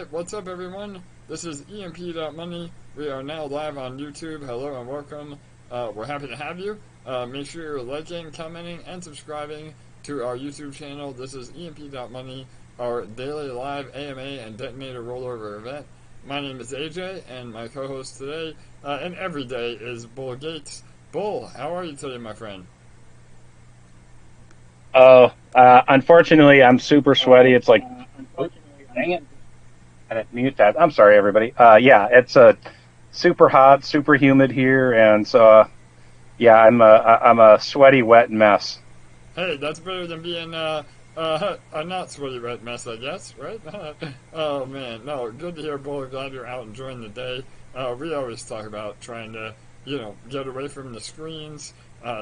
Alright, what's up everyone? This is EMP.Money. We are now live on YouTube. Hello and welcome. We're happy to have you. Make sure you're liking, commenting, and subscribing to our YouTube channel. This is EMP.Money, our daily live AMA and Detonator rollover event. My name is AJ, and my co-host today, and every day, is Bull Gates. Bull, how are you today, my friend? Oh, unfortunately, I'm super sweaty. It's like, dang it. I didn't mute that. I'm sorry, everybody. Yeah, it's super hot, super humid here, and so yeah, I'm a sweaty, wet mess. Hey, that's better than being a not sweaty wet mess, I guess, right? Oh man, no, good to hear, Bull. Glad you're out enjoying the day. We always talk about trying to, get away from the screens,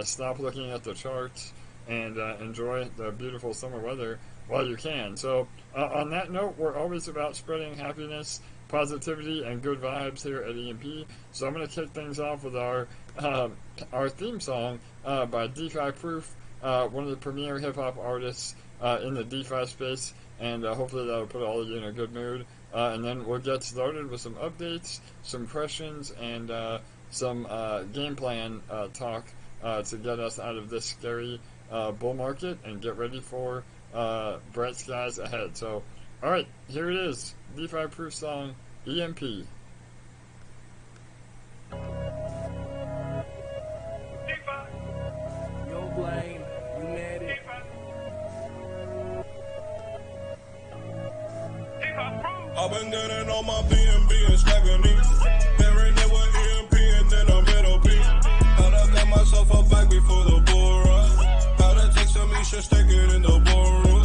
stop looking at the charts, and enjoy the beautiful summer weather while you can. So, on that note, we're always about spreading happiness, positivity, and good vibes here at EMP. So I'm going to kick things off with our theme song by DeFi Proof, one of the premier hip-hop artists in the DeFi space, and hopefully that'll put all of you in a good mood. And then we'll get started with some updates, some questions, and some game plan talk to get us out of this scary bull market and get ready for bright skies ahead. So, alright, here it is. DeFi Proof song, EMP. I've been getting on my BNB and stacking these. Pairing it with EMP and then I'm LP. Gotta get myself a bag before the bull run. Gotta take some shit, stick it in the ballroom.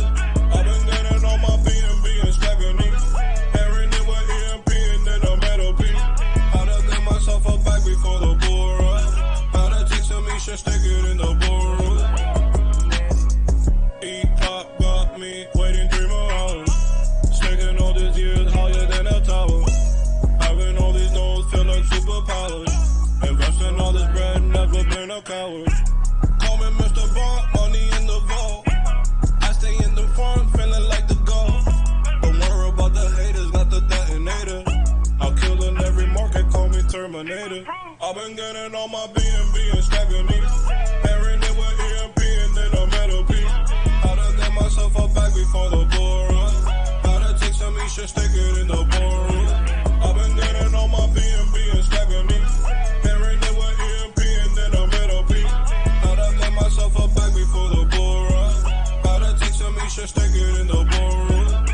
I've been getting on my BNB and stacking these. Pairing it with EMP and then I'm LP. Gotta get myself a bag before the bull run. Gotta take some shit, stick it in the ballroom. E-pop got me waiting 3 more hours. Stacking all these years higher than a tower. Having all these nodes feel like superpowers. Investing all this bread, never been a coward. Call me Mr. Bond, money in the vault. I stay in the farm, feeling like the goal. Don't worry about the haters, got the detonator. I'll kill in every market, call me Terminator. I've been getting on my BNB and stacking these. Pairing it with EMP and then I'm LP. Gotta get myself a bag before the bull run. Some shit, stick it in the ballroom. I've been getting on my BNB and stacking these. Pairing it with EMP and then I'm LP. Gotta get myself a bag before the bull run. Gotta take some shit, stick it in the ballroom.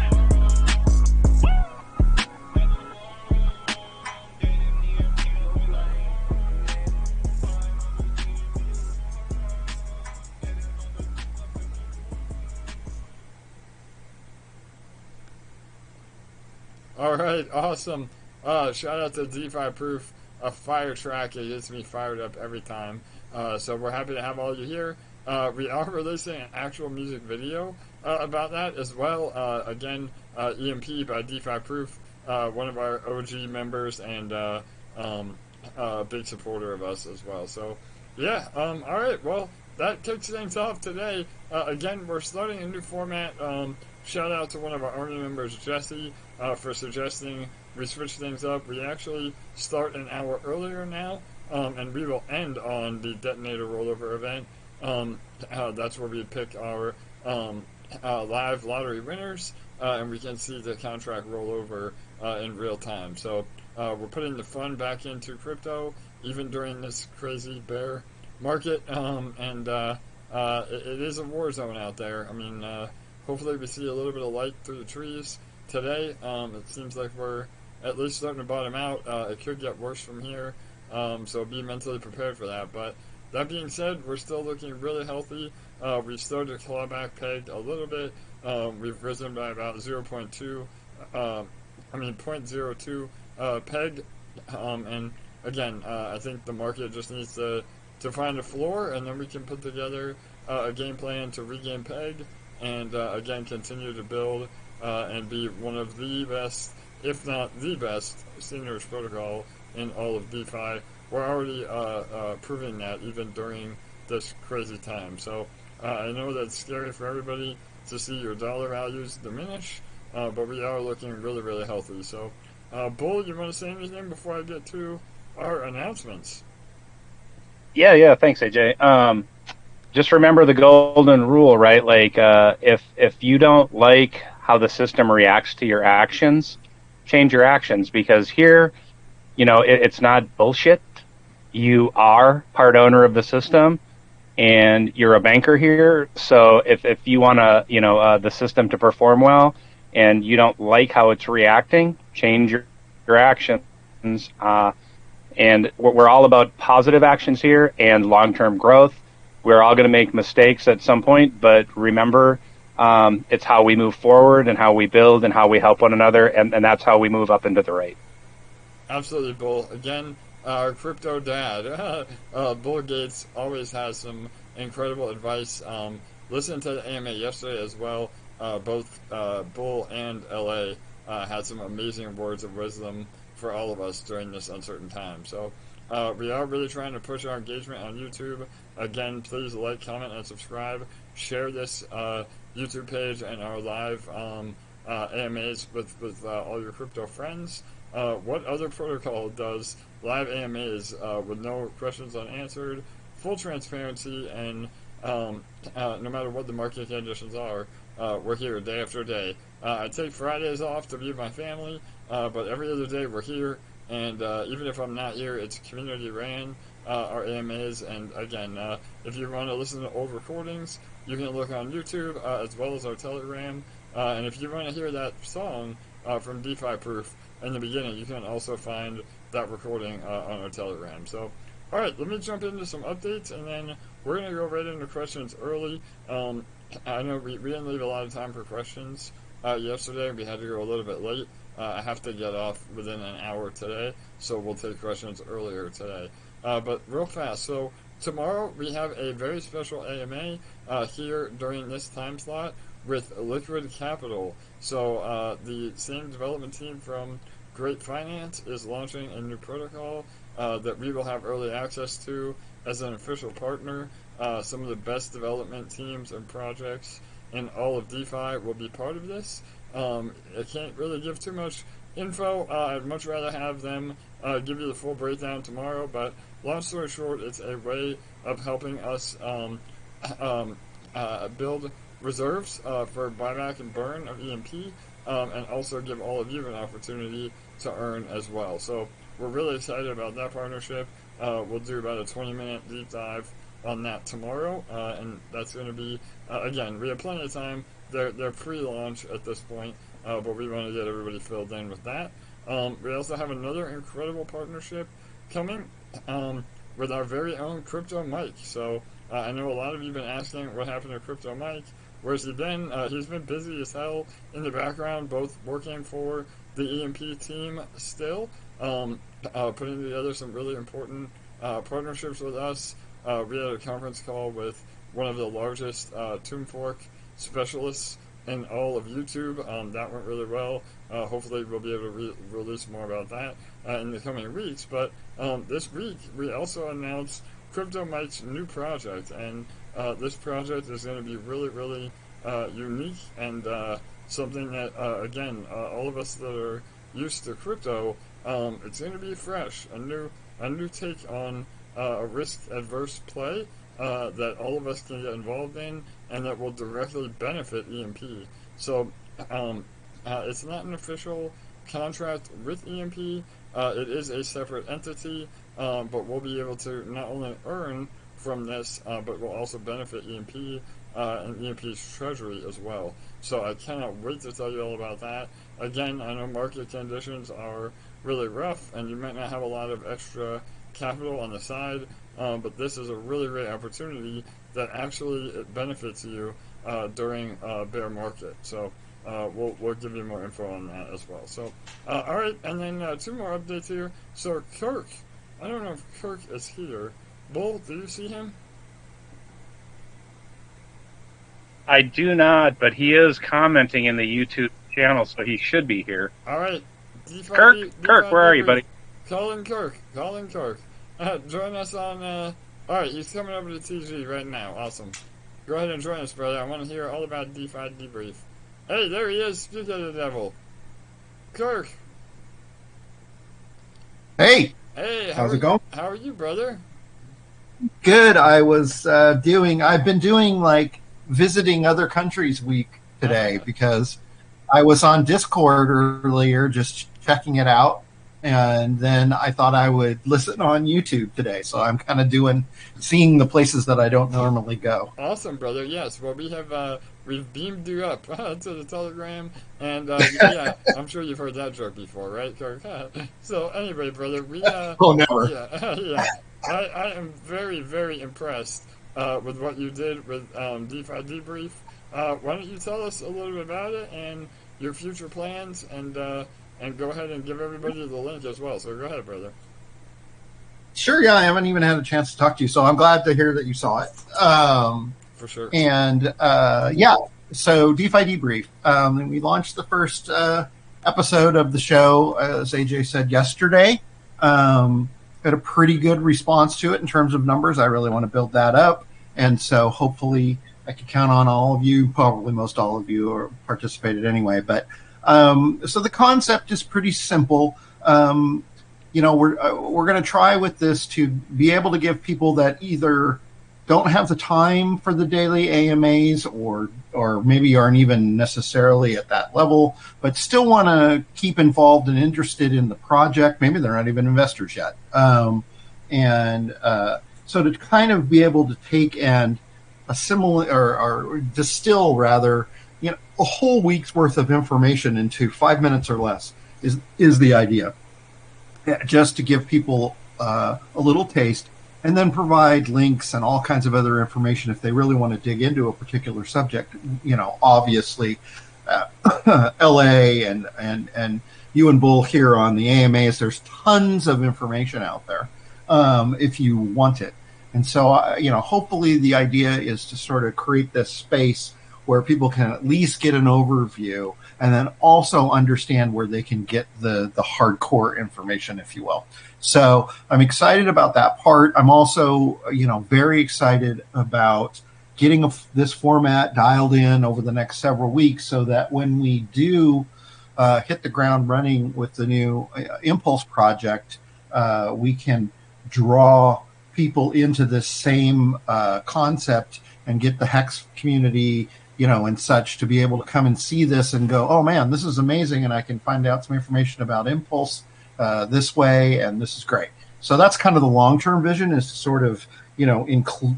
Alright, awesome. Shout out to DeFi Proof, a fire track. It gets me fired up every time. So we're happy to have all you here. We are releasing an actual music video about that as well. Again, EMP by DeFi Proof, one of our OG members and a big supporter of us as well. So, yeah, alright, well, that kicks things off today. Again, we're starting a new format. Shout out to one of our Army members, Jesse, for suggesting we switch things up. We actually start an hour earlier now, and we will end on the Detonator rollover event. That's where we pick our live lottery winners, and we can see the contract roll over in real time. So we're putting the fun back into crypto, even during this crazy bear market, and it is a war zone out there. I mean, hopefully we see a little bit of light through the trees today. It seems like we're at least starting to bottom out. It could get worse from here, so be mentally prepared for that. But that being said, we're still looking really healthy. We've started to claw back pegged a little bit. We've risen by about 0.02 peg. And again, I think the market just needs to find a floor, and then we can put together a game plan to regain peg. And again, continue to build and be one of the best, if not the best, seigniorage protocol in all of DeFi. We're already proving that even during this crazy time. So I know that's scary for everybody to see your dollar values diminish, but we are looking really, really healthy. So, Bull, you want to say anything before I get to our announcements? Yeah. Thanks, AJ. Just remember the golden rule, right? Like, if you don't like how the system reacts to your actions, change your actions, because here, it's not bullshit. You are part owner of the system, and you're a banker here. So if you want to, the system to perform well, and you don't like how it's reacting, change your actions. And we're all about positive actions here and long-term growth. We're all going to make mistakes at some point, but remember, it's how we move forward and how we build and how we help one another, and that's how we move up into the right. Absolutely, Bull. Again, our crypto dad, Bull Gates, always has some incredible advice. Listen to the AMA yesterday as well. Both Bull and LA had some amazing words of wisdom for all of us during this uncertain time. So we are really trying to push our engagement on YouTube. Again, please like, comment, and subscribe. Share this YouTube page and our live AMAs with all your crypto friends. What other protocol does live AMAs with no questions unanswered, full transparency, and no matter what the market conditions are, we're here day after day. I take Fridays off to be with my family, but every other day we're here, and even if I'm not here, it's community ran, our AMAs, and again, if you want to listen to old recordings, you can look on YouTube, as well as our Telegram, and if you want to hear that song from DeFi Proof in the beginning, you can also find that recording on our Telegram. So, alright, let me jump into some updates, and then we're going to go right into questions early. I know we didn't leave a lot of time for questions yesterday. We had to go a little bit late. I have to get off within an hour today, so we'll take questions earlier today. But real fast, so tomorrow we have a very special AMA here during this time slot with Liquid Capital. So the same development team from Great Finance is launching a new protocol that we will have early access to as an official partner. Some of the best development teams and projects in all of DeFi will be part of this. I can't really give too much info. I'd much rather have them give you the full breakdown tomorrow, but long story short, it's a way of helping us build reserves for buyback and burn of EMP, and also give all of you an opportunity to earn as well. So we're really excited about that partnership. We'll do about a 20-minute deep dive on that tomorrow, and that's going to be, again, we have plenty of time. They're pre-launch at this point, but we want to get everybody filled in with that. We also have another incredible partnership coming with our very own Crypto Mike. So I know a lot of you have been asking what happened to Crypto Mike. Where's he been? He's been busy as hell in the background, both working for the EMP team still, putting together some really important partnerships with us. We had a conference call with one of the largest tomb fork specialists in all of YouTube. That went really well. Hopefully we'll be able to release more about that in the coming weeks. But this week we also announced Crypto Mike's new project, and this project is going to be really, really unique and something that, again, all of us that are used to crypto, it's going to be fresh, a new take on a risk-adverse play that all of us can get involved in, and that will directly benefit EMP. So it's not an official contract with EMP. It is a separate entity, but we'll be able to not only earn from this, but will also benefit EMP and EMP's treasury as well. So I cannot wait to tell you all about that. Again, I know market conditions are really rough, and you might not have a lot of extra capital on the side, but this is a really great opportunity that actually it benefits you during a bear market. So we'll give you more info on that as well. So all right, and then two more updates here. So Kirk, I don't know if Kirk is here. Bull, do you see him? I do not, but he is commenting in the YouTube channel, so he should be here. All right. Kirk, where are you, buddy? Calling Kirk. Join us on, all right, he's coming over to TG right now. Awesome. Go ahead and join us, brother. I want to hear all about DeFi Debrief. Hey, there he is. Speak of the devil. Kirk. Hey, Hey, how's it going? How are you, brother? Good. I've been doing like visiting other countries week today because I was on Discord earlier just checking it out. And then I thought I would listen on YouTube today. So I'm kind of seeing the places that I don't normally go. Awesome, brother. Yes. Well, we've beamed you up to the Telegram, and yeah, I'm sure you've heard that joke before, right, Kirk? So anyway, brother, Oh, never. yeah, yeah. I am very, very impressed with what you did with DeFi Debrief. Why don't you tell us a little bit about it and your future plans, and go ahead and give everybody the link as well. So go ahead, brother. Sure. Yeah, I haven't even had a chance to talk to you, so I'm glad to hear that you saw it. For sure. And yeah, so DeFi Debrief. We launched the first episode of the show, as AJ said yesterday. Got a pretty good response to it in terms of numbers. I really want to build that up. And so hopefully I can count on all of you, probably most all of you, or participated anyway. But so the concept is pretty simple. You know, we're going to try with this to be able to give people that either don't have the time for the daily AMAs or maybe aren't even necessarily at that level, but still want to keep involved and interested in the project. Maybe they're not even investors yet. So to kind of be able to take and assimilate or distill rather, you know, a whole week's worth of information into 5 minutes or less is the idea. Just to give people a little taste, and then provide links and all kinds of other information if they really want to dig into a particular subject. You know, obviously, LA and you and Bull here on the AMAs, there's tons of information out there if you want it. And so, you know, hopefully the idea is to sort of create this space where people can at least get an overview and then also understand where they can get the hardcore information, if you will. So I'm excited about that part. I'm also, you know, very excited about getting this format dialed in over the next several weeks so that when we do hit the ground running with the new Impulse project, we can draw people into this same concept and get the Hex community, you know, and such to be able to come and see this and go, oh man, this is amazing. And I can find out some information about Impulse this way. And this is great. So that's kind of the long-term vision, is to sort of, you know,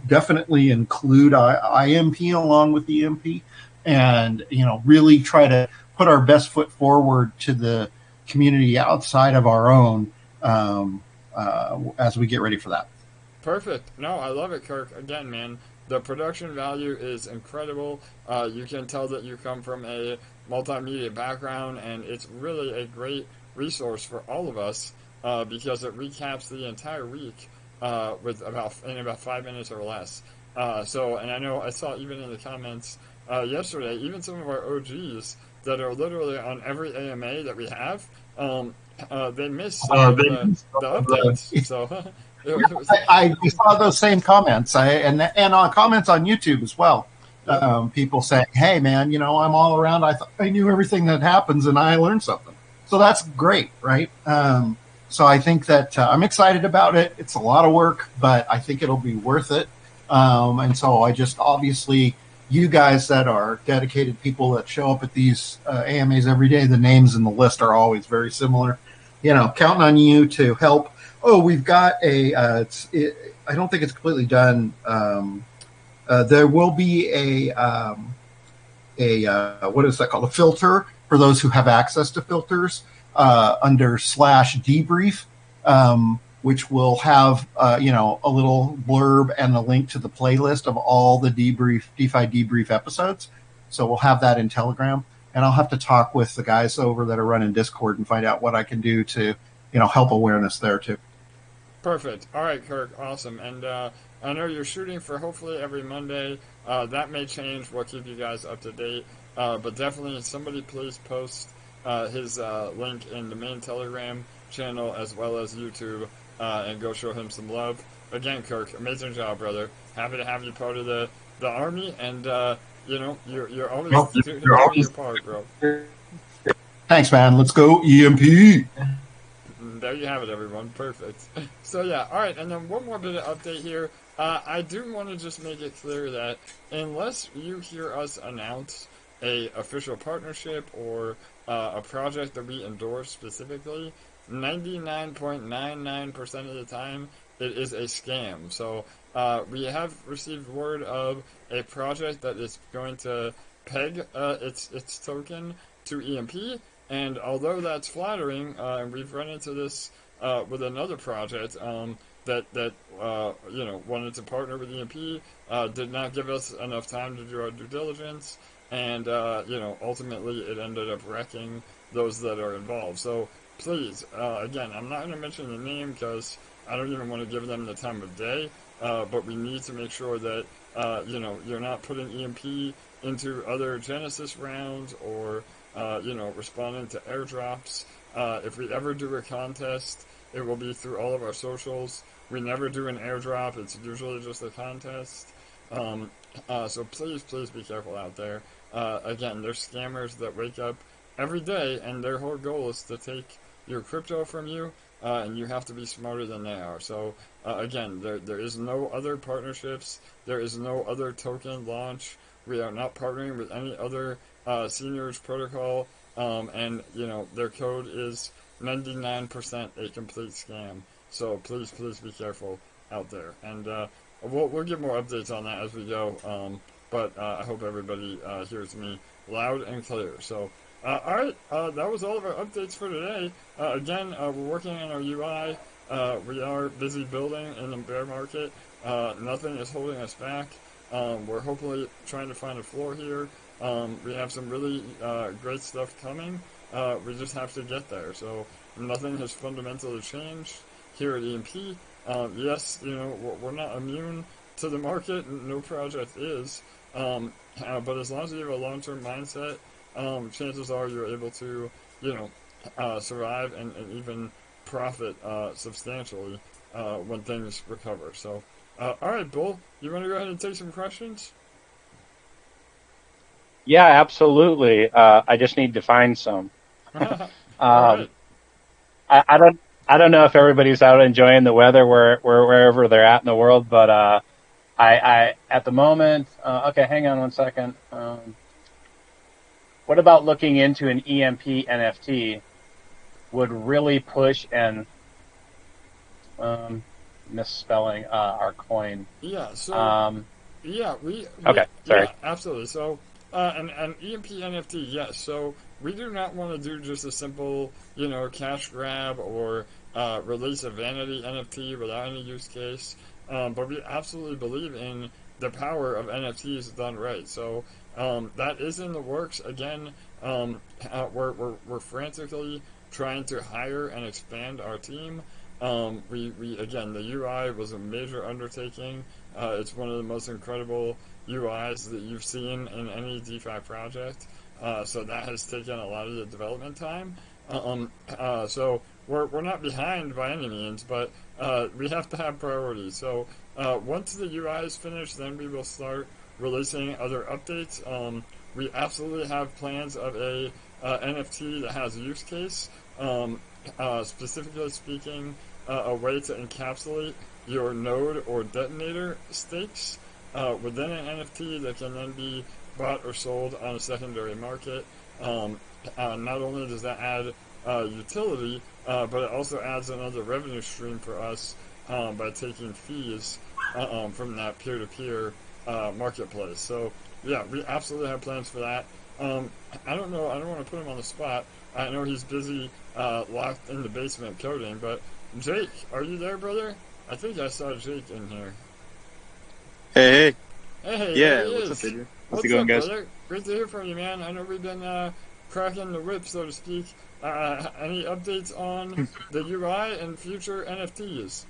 definitely include IMP along with the EMP and, you know, really try to put our best foot forward to the community outside of our own as we get ready for that. Perfect. No, I love it, Kirk. Again, man, the production value is incredible. You can tell that you come from a multimedia background, and it's really a great resource for all of us because it recaps the entire week in about 5 minutes or less. And I know I saw even in the comments yesterday, even some of our OGs that are literally on every AMA that we have, they miss the updates. So. I saw those same comments, and on comments on YouTube as well. People saying, "Hey, man, you know, I'm all around. I knew everything that happens, and I learned something." So that's great, right? So I think that I'm excited about it. It's a lot of work, but I think it'll be worth it. And so I just obviously, you guys that are dedicated people that show up at these AMAs every day, the names in the list are always very similar. You know, counting on you to help. Oh, we've got I don't think it's completely done. There will be a what is that called? A filter for those who have access to filters under /debrief, which will have you know, a little blurb and a link to the playlist of all the DeFi Debrief episodes. So we'll have that in Telegram, and I'll have to talk with the guys over that are running Discord and find out what I can do to, you know, help awareness there too. Perfect. All right, Kirk. Awesome. And I know you're shooting for hopefully every Monday. That may change. We'll keep you guys up to date. But definitely somebody please post his link in the main Telegram channel as well as YouTube and go show him some love. Again, Kirk, amazing job, brother. Happy to have you part of the army. And you know, you're always Well, doing you're always your part, bro. Thanks, man. Let's go EMP. There you have it, everyone. Perfect. So yeah, all right. And then one more bit of update here. I do want to just make it clear that unless you hear us announce a official partnership or a project that we endorse specifically, 99.99% of the time it is a scam. So we have received word of a project that is going to peg its token to EMP. And although that's flattering, and we've run into this with another project that you know, wanted to partner with EMP, did not give us enough time to do our due diligence, and you know, ultimately it ended up wrecking those that are involved. So please, again, I'm not going to mention the name because I don't even want to give them the time of day, but we need to make sure that you know, you're not putting EMP into other Genesis rounds or you know, responding to airdrops. If we ever do a contest, it will be through all of our socials. We never do an airdrop. It's usually just a contest. So please be careful out there. Again, there's scammers that wake up every day, and their whole goal is to take your crypto from you, and you have to be smarter than they are. So again, there is no other partnerships. There is no other token launch. We are not partnering with any other seigniorage protocol, and you know, their code is 99% a complete scam. So please be careful out there, and we'll give more updates on that as we go. But I hope everybody hears me loud and clear. So all right, that was all of our updates for today. Again, we're working on our UI. We are busy building in the bear market. Nothing is holding us back. We're hopefully trying to find a floor here. We have some really great stuff coming. We just have to get there. So nothing has fundamentally changed here at EMP. Yes, you know, we're not immune to the market. No project is. But as long as you have a long-term mindset, chances are you're able to, you know, survive and even profit substantially when things recover. So, all right, Bull, you want to go ahead and take some questions? Yeah, absolutely. I just need to find some. All right. I don't know if everybody's out enjoying the weather wherever they're at in the world, but I at the moment. Okay, hang on one second. What about looking into an EMP NFT? Would really push and misspelling our coin. Yeah. So yeah, we okay. Sorry. Yeah, absolutely. So an EMP NFT, yes. So we do not want to do just a simple, you know, cash grab or release a vanity NFT without any use case. But we absolutely believe in the power of NFTs done right. So that is in the works. Again, we're frantically trying to hire and expand our team. We again, the UI was a major undertaking. It's one of the most incredible UIs that you've seen in any DeFi project. So that has taken a lot of the development time. So we're not behind by any means, but we have to have priorities. So once the UI is finished, then we will start releasing other updates. We absolutely have plans of a NFT that has a use case. Specifically speaking, a way to encapsulate your node or detonator stakes within an NFT that can then be bought or sold on a secondary market. Not only does that add utility, but it also adds another revenue stream for us by taking fees from that peer-to-peer marketplace. So yeah, we absolutely have plans for that. I don't know, I don't want to put him on the spot. I know he's busy locked in the basement coding, but Jake, are you there, brother? I think I saw Jake in here. Hey. Hey, Yeah, what's up, Adrian? How's it going, guys? Brother? Great to hear from you, man. I know we've been cracking the whip, so to speak. Any updates on the UI and future NFTs?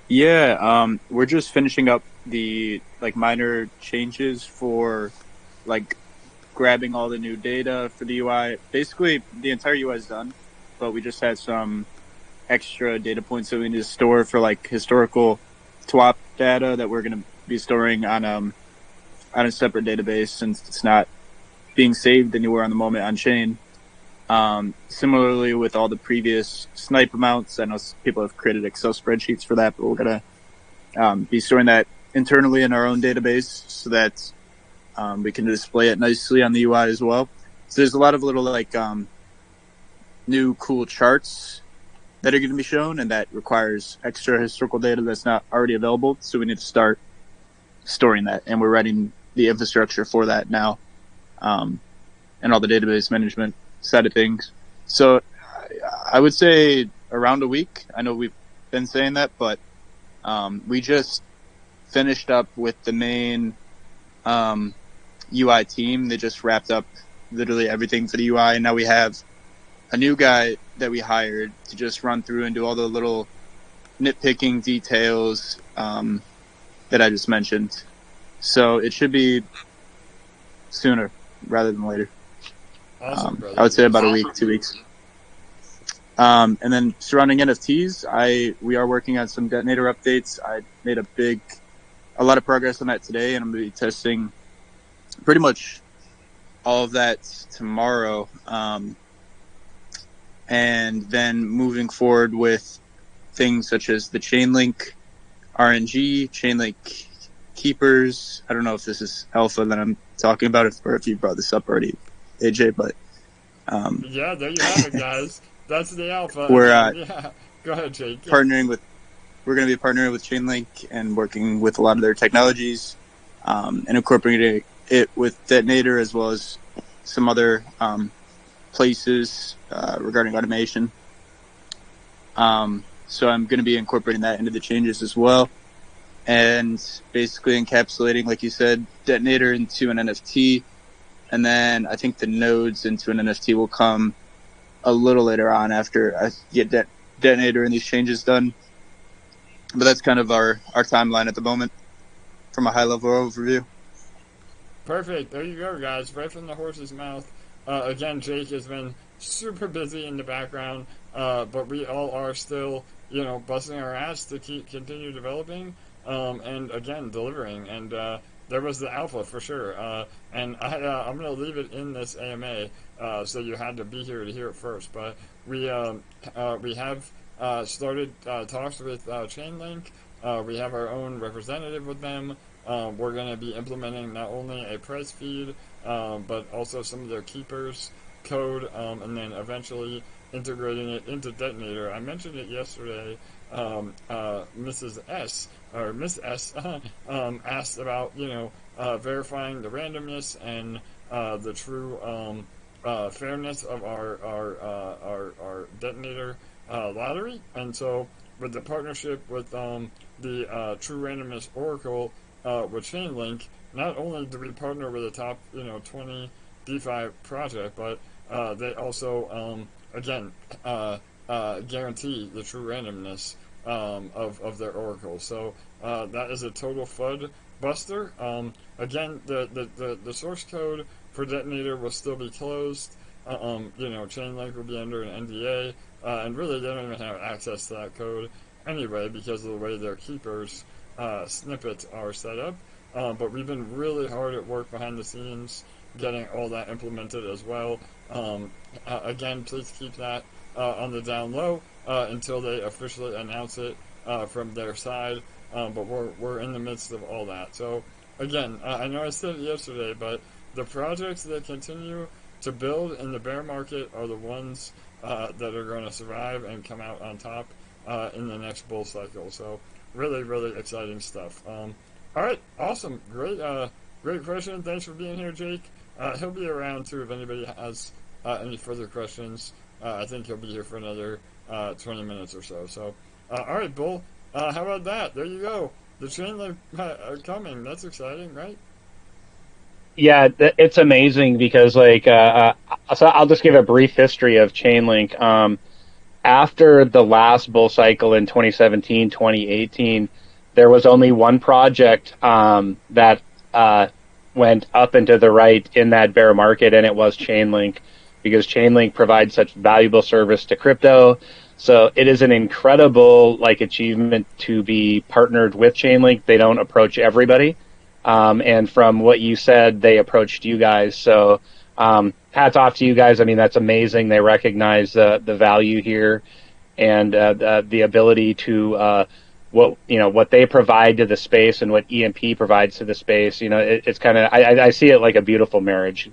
Yeah, we're just finishing up the minor changes for grabbing all the new data for the UI. Basically, the entire UI is done, but we just had some extra data points that we need to store for historical swap data that we're going to be storing on on a separate database since it's not being saved anywhere on the moment on chain. Similarly with all the previous snipe amounts, I know people have created Excel spreadsheets for that, but we're going to be storing that internally in our own database so that we can display it nicely on the UI as well. So there's a lot of little like new cool charts that are going to be shown, and that requires extra historical data that's not already available. So we need to start storing that, and we're writing the infrastructure for that now, and all the database management side of things. So I would say around a week. I know we've been saying that, but we just finished up with the main UI team. They just wrapped up literally everything for the UI, and now we have a new guy that we hired to just run through and do all the little nitpicking details that I just mentioned. So it should be sooner rather than later. Awesome, I would say about a week, 2 weeks. And then surrounding NFTs, we are working on some Detonator updates. I made a lot of progress on that today, and I'm going to be testing pretty much all of that tomorrow. And then moving forward with things such as the Chainlink RNG, Chainlink Keepers. I don't know if this is alpha that I'm talking about, or if you brought this up already, AJ, but yeah, there you have it, guys. That's the alpha. We're yeah. Go ahead, Jake. we're going to be partnering with Chainlink and working with a lot of their technologies, and incorporating it with Detonator as well as some other places regarding automation. So I'm going to be incorporating that into the changes as well, and basically encapsulating, like you said, Detonator into an NFT, and then I think the nodes into an NFT will come a little later on after I get Detonator and these changes done. But that's kind of our timeline at the moment from a high-level overview. Perfect. There you go, guys. Right from the horse's mouth. Again, Jake has been super busy in the background, but we all are still, busting our ass to continue developing, and again, delivering. And there was the alpha for sure. And I'm going to leave it in this AMA, so you had to be here to hear it first. But we have started talks with Chainlink. We have our own representative with them. We're going to be implementing not only a price feed, but also some of their keepers code, and then eventually integrating it into Detonator. I mentioned it yesterday. Mrs. S, or Miss S, asked about, verifying the randomness and the true fairness of our Detonator lottery. And so with the partnership with the True Randomness Oracle with Chainlink, not only do we partner with a top 20 DeFi project, but they also guarantee the true randomness of their oracle. So that is a total FUD buster. Again, the source code for Detonator will still be closed. Chainlink will be under an NDA, and really they don't even have access to that code anyway because of the way their keepers snippets are set up. But we've been really hard at work behind the scenes getting all that implemented as well. Again, please keep that on the down low until they officially announce it from their side. But we're in the midst of all that. So again, I know I said it yesterday, but the projects that continue to build in the bear market are the ones that are going to survive and come out on top in the next bull cycle. So really, really exciting stuff. All right, awesome, great question. Thanks for being here, Jake. He'll be around too if anybody has any further questions. I think he'll be here for another 20 minutes or so. So, all right, Bull. How about that? There you go. The Chainlink coming. That's exciting, right? Yeah, it's amazing because, so I'll just give a brief history of Chainlink. After the last bull cycle in 2017, 2018, there was only one project that went up and to the right in that bear market, and it was Chainlink, because Chainlink provides such valuable service to crypto. So it is an incredible achievement to be partnered with Chainlink. They don't approach everybody. And from what you said, they approached you guys. So hats off to you guys. I mean, that's amazing. They recognize the value here and the ability to what they provide to the space and what EMP provides to the space. It's kind of I see it like a beautiful marriage.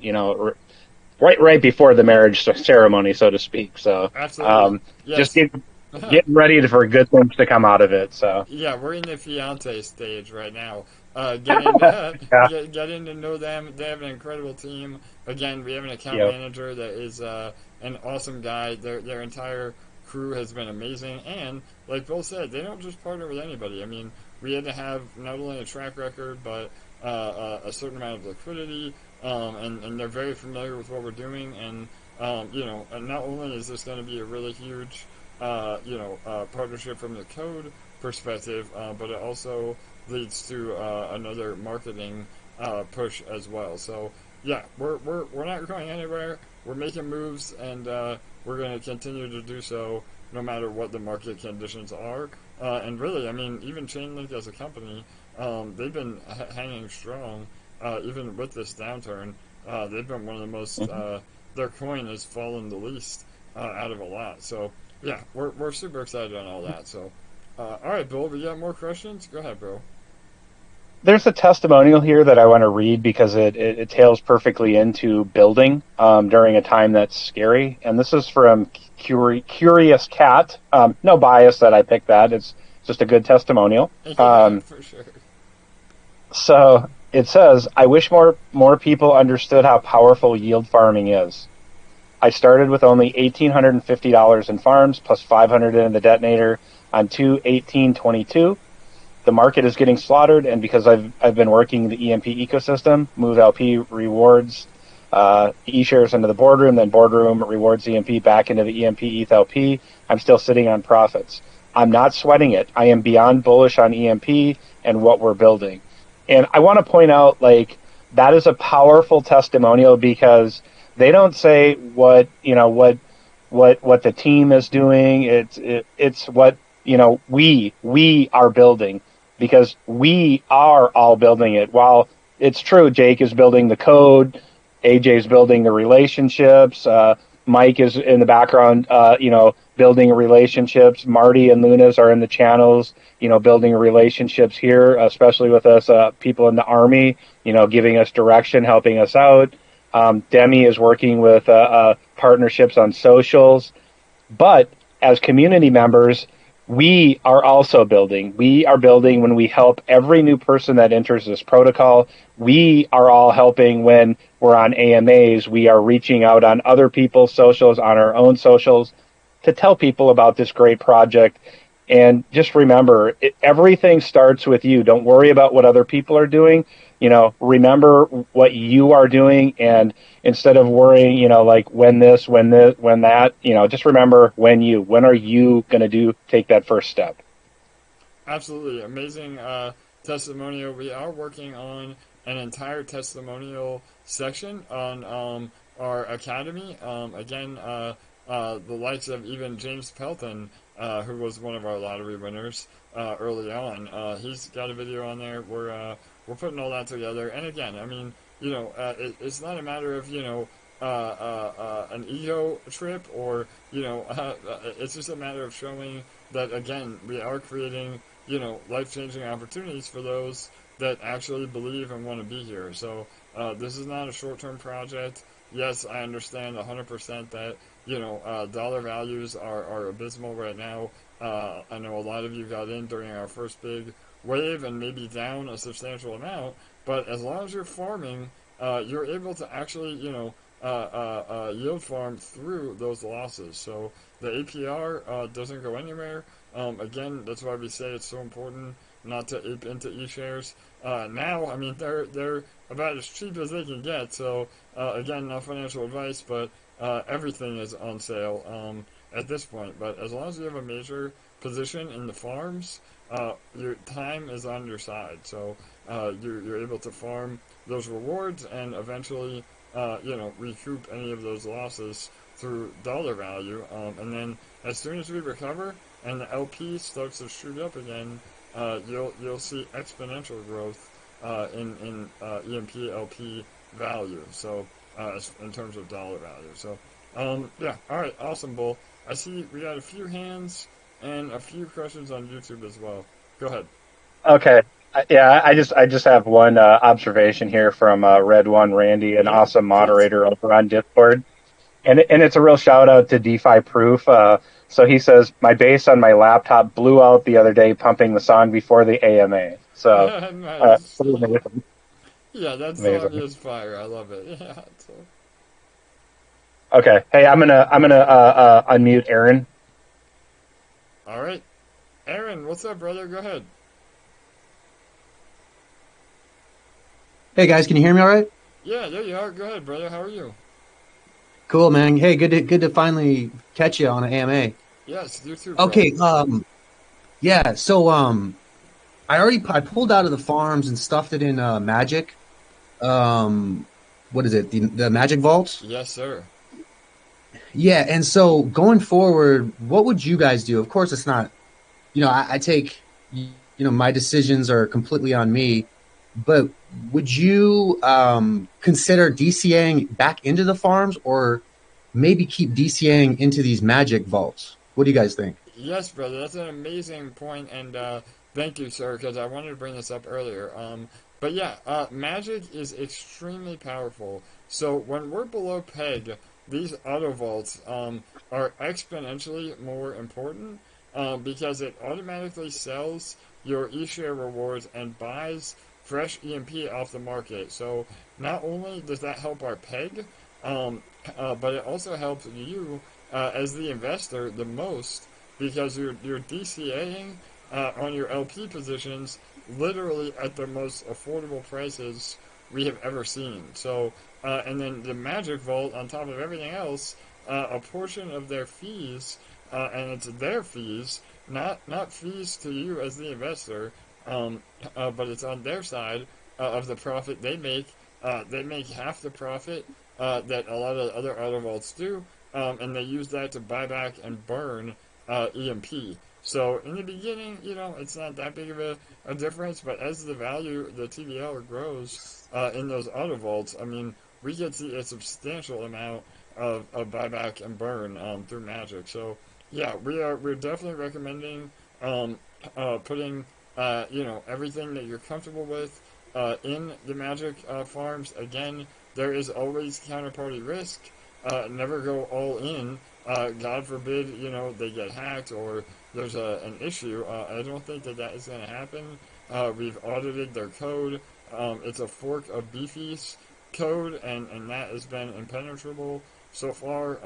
Right before the marriage ceremony, so to speak. So Absolutely. just Yes. getting ready for good things to come out of it. So Yeah, we're in the fiance stage right now. Getting yeah, getting to know them. They have an incredible team. Again, we have an account yep. manager that is an awesome guy. Their entire crew has been amazing, and like Bill said, they don't just partner with anybody. I mean, we had to have not only a track record, but a certain amount of liquidity, and they're very familiar with what we're doing. And and not only is this going to be a really huge partnership from the code perspective, but it also leads to another marketing push as well. So yeah, we're not going anywhere. We're making moves, and we're going to continue to do so no matter what the market conditions are. And really, I mean, even Chainlink as a company, they've been hanging strong even with this downturn. They've been one of the most. Their coin has fallen the least out of a lot. So yeah, we're super excited on all that. So, all right, Bill, we got more questions? Go ahead, bro. There's a testimonial here that I want to read because it tails perfectly into building during a time that's scary. And this is from CuriousCat. No bias that I picked that. It's just a good testimonial. Yeah, for sure. So it says, I wish more people understood how powerful yield farming is. I started with only $1,850 in farms plus $500 in the detonator on 2/18/22. The market is getting slaughtered, and because I've been working the EMP ecosystem, Move LP rewards E-shares into the boardroom, then boardroom rewards EMP back into the EMP ETH LP. I'm still sitting on profits. I'm not sweating it. I am beyond bullish on EMP and what we're building. And I want to point out, like, that is a powerful testimonial because they don't say what the team is doing. It's what we are building, because we are all building it. While it's true, Jake is building the code, AJ's building the relationships, Mike is in the background, building relationships. Marty and Lunas are in the channels, building relationships here, especially with us, people in the Army, giving us direction, helping us out. Demi is working with partnerships on socials. But as community members, we are also building. We are building when we help every new person that enters this protocol. We are all helping when we're on AMAs. We are reaching out on other people's socials, on our own socials, to tell people about this great project. And just remember, everything starts with you. Don't worry about what other people are doing. Remember what you are doing, and instead of worrying, like when this, when that, just remember when are you going to take that first step? Absolutely. Amazing testimonial. We are working on an entire testimonial section on our academy. Again, the likes of even James Pelton, who was one of our lottery winners early on. He's got a video on there. We're putting all that together. And again, I mean, it's not a matter of, an ego trip or, it's just a matter of showing that, again, we are creating, life-changing opportunities for those that actually believe and want to be here. So this is not a short-term project. Yes, I understand 100% that, dollar values are abysmal right now. I know a lot of you got in during our first big wave and maybe down a substantial amount, but as long as you're farming, you're able to actually, yield farm through those losses. So the APR doesn't go anywhere. Again, that's why we say it's so important not to ape into E-shares. Now, I mean, they're about as cheap as they can get. So again, not financial advice, but everything is on sale at this point. But as long as you have a major position in the farms, your time is on your side. So you're able to farm those rewards and eventually, recoup any of those losses through dollar value. And then as soon as we recover and the LP starts to shoot up again, you'll see exponential growth in EMP LP value. So in terms of dollar value. So yeah, all right, awesome, Bull. I see we got a few hands and a few questions on YouTube as well. Go ahead. Okay. Yeah, I just have one observation here from Red One Randy, an Yeah, awesome please. moderator over on Discord, and it's a real shout out to DeFi Proof. So he says my bass on my laptop blew out the other day pumping the song before the AMA. So Nice. amazing. Yeah, that song Amazing. is fire. I love it. Yeah. So. Okay. Hey, I'm gonna unmute Aaron. All right, Aaron, what's up, brother? Go ahead. Hey guys, can you hear me all right? Yeah, there you are. Go ahead, brother. How are you? Cool, man. Hey, good to finally catch you on an AMA. Yes, you too, bro. Okay, yeah, so I pulled out of the farms and stuffed it in Magik. What is it? The Magic Vault? Yes, sir. Yeah, and so going forward, what would you guys do? Of course it's not, I take, my decisions are completely on me, but would you consider DCAing back into the farms or maybe keep DCAing into these Magic Vaults? What do you guys think? Yes, brother. That's an amazing point, and thank you, sir, because I wanted to bring this up earlier. But yeah, Magic is extremely powerful. So when we're below peg, these auto vaults are exponentially more important because it automatically sells your eShare rewards and buys fresh EMP off the market. So not only does that help our peg, but it also helps you as the investor the most because you're DCAing on your LP positions literally at the most affordable prices we have ever seen. So and then the Magic Vault on top of everything else, a portion of their fees, and it's their fees, not fees to you as the investor, but it's on their side of the profit they make. They make half the profit that a lot of other auto vaults do, and they use that to buy back and burn EMP. So in the beginning, it's not that big of a difference, but as the value, the TVL grows in those auto vaults, I mean, we could see a substantial amount of buyback and burn through Magic. So yeah, we're definitely recommending putting everything that you're comfortable with in the Magic farms. Again, there is always counterparty risk. Never go all in. God forbid, they get hacked or there's an issue. I don't think that is going to happen. We've audited their code. It's a fork of Beefy's code, and that has been impenetrable so far.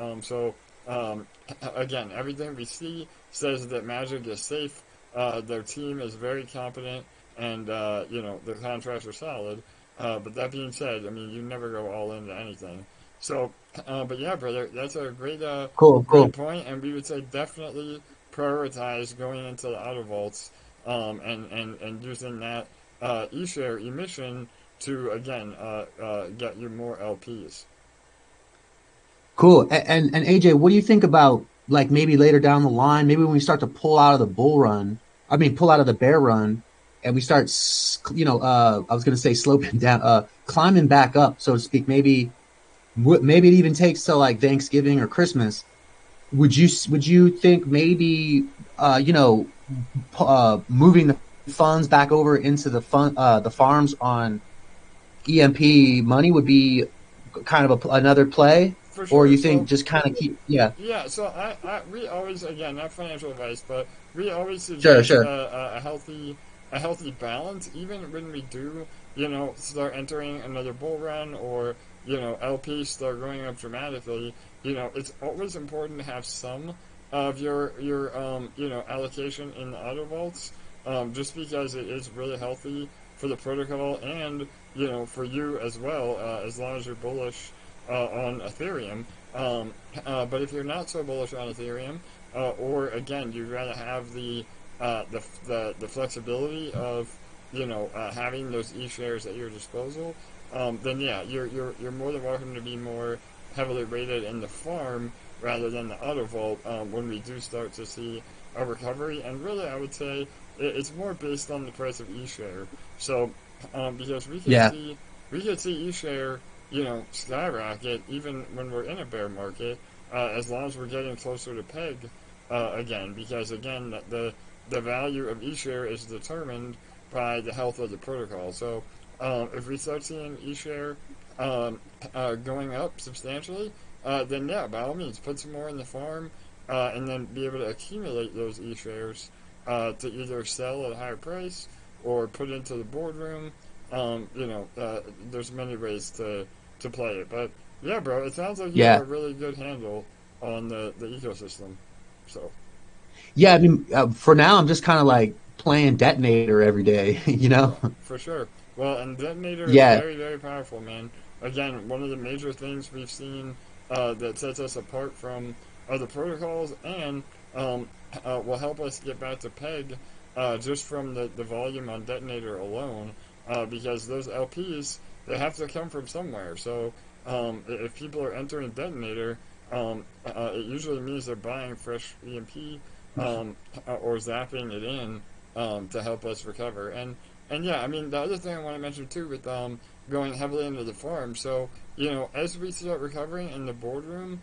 Again, everything we see says that Magic is safe. Their team is very competent, and their contracts are solid. But that being said, I mean, you never go all into anything. So, but yeah, brother, that's a great, Cool. great point, and we would say definitely prioritize going into the auto vaults, and using that eShare emission to again get you more LPs. Cool. And AJ, what do you think about like maybe later down the line, maybe when we start to pull out of the pull out of the bear run, and we start, I was going to say sloping down, climbing back up, so to speak. Maybe it even takes till like Thanksgiving or Christmas. Would you think maybe moving the funds back over into the farms on EMP.Money would be kind of another play? For sure. Or you think just kind of keep, yeah. Yeah, so we always, again, not financial advice, but we always suggest Sure. a healthy balance, even when we do, start entering another bull run or, LPs start going up dramatically. It's always important to have some of your allocation in the auto vaults, just because it is really healthy for the protocol and, for you as well, as long as you're bullish on Ethereum. But if you're not so bullish on Ethereum, or again, you'd rather have the flexibility of having those e-shares at your disposal, then yeah, you're more than welcome to be more heavily rated in the farm rather than the auto vault when we do start to see a recovery. And really, I would say it's more based on the price of e-share. So because Yeah. we could see eShare, skyrocket even when we're in a bear market, as long as we're getting closer to peg again, because again the value of eShare is determined by the health of the protocol. So if we start seeing eShare going up substantially, then yeah, by all means, put some more in the farm, and then be able to accumulate those eShares to either sell at a higher price or put into the boardroom. There's many ways to play it, but yeah, bro, it sounds like you Yeah. have a really good handle on the ecosystem. So Yeah. I mean, for now, I'm just kind of like playing Detonator every day, you know? for sure. Well, and Detonator is Yeah. very, very powerful, man. Again, one of the major things we've seen that sets us apart from other protocols and will help us get back to peg just from the volume on Detonator alone, because those LPs, they have to come from somewhere. So if people are entering Detonator, it usually means they're buying fresh EMP or zapping it in to help us recover. And yeah, I mean, the other thing I want to mention too with going heavily into the farm. So, as we start recovering and the boardroom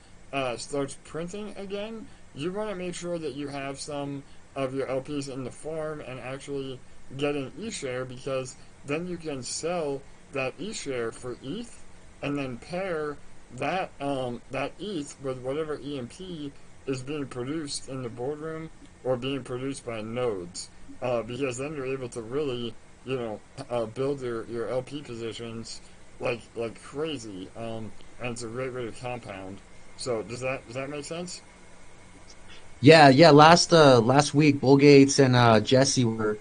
starts printing again, you want to make sure that you have some of your LPs in the farm and actually getting eShare, because then you can sell that eShare for ETH and then pair that ETH with whatever EMP is being produced in the boardroom or being produced by nodes, because then you're able to really build your LP positions like crazy, and it's a great way to compound. So does that make sense? Yeah. Yeah. Last week, Bill Gates and Jesse were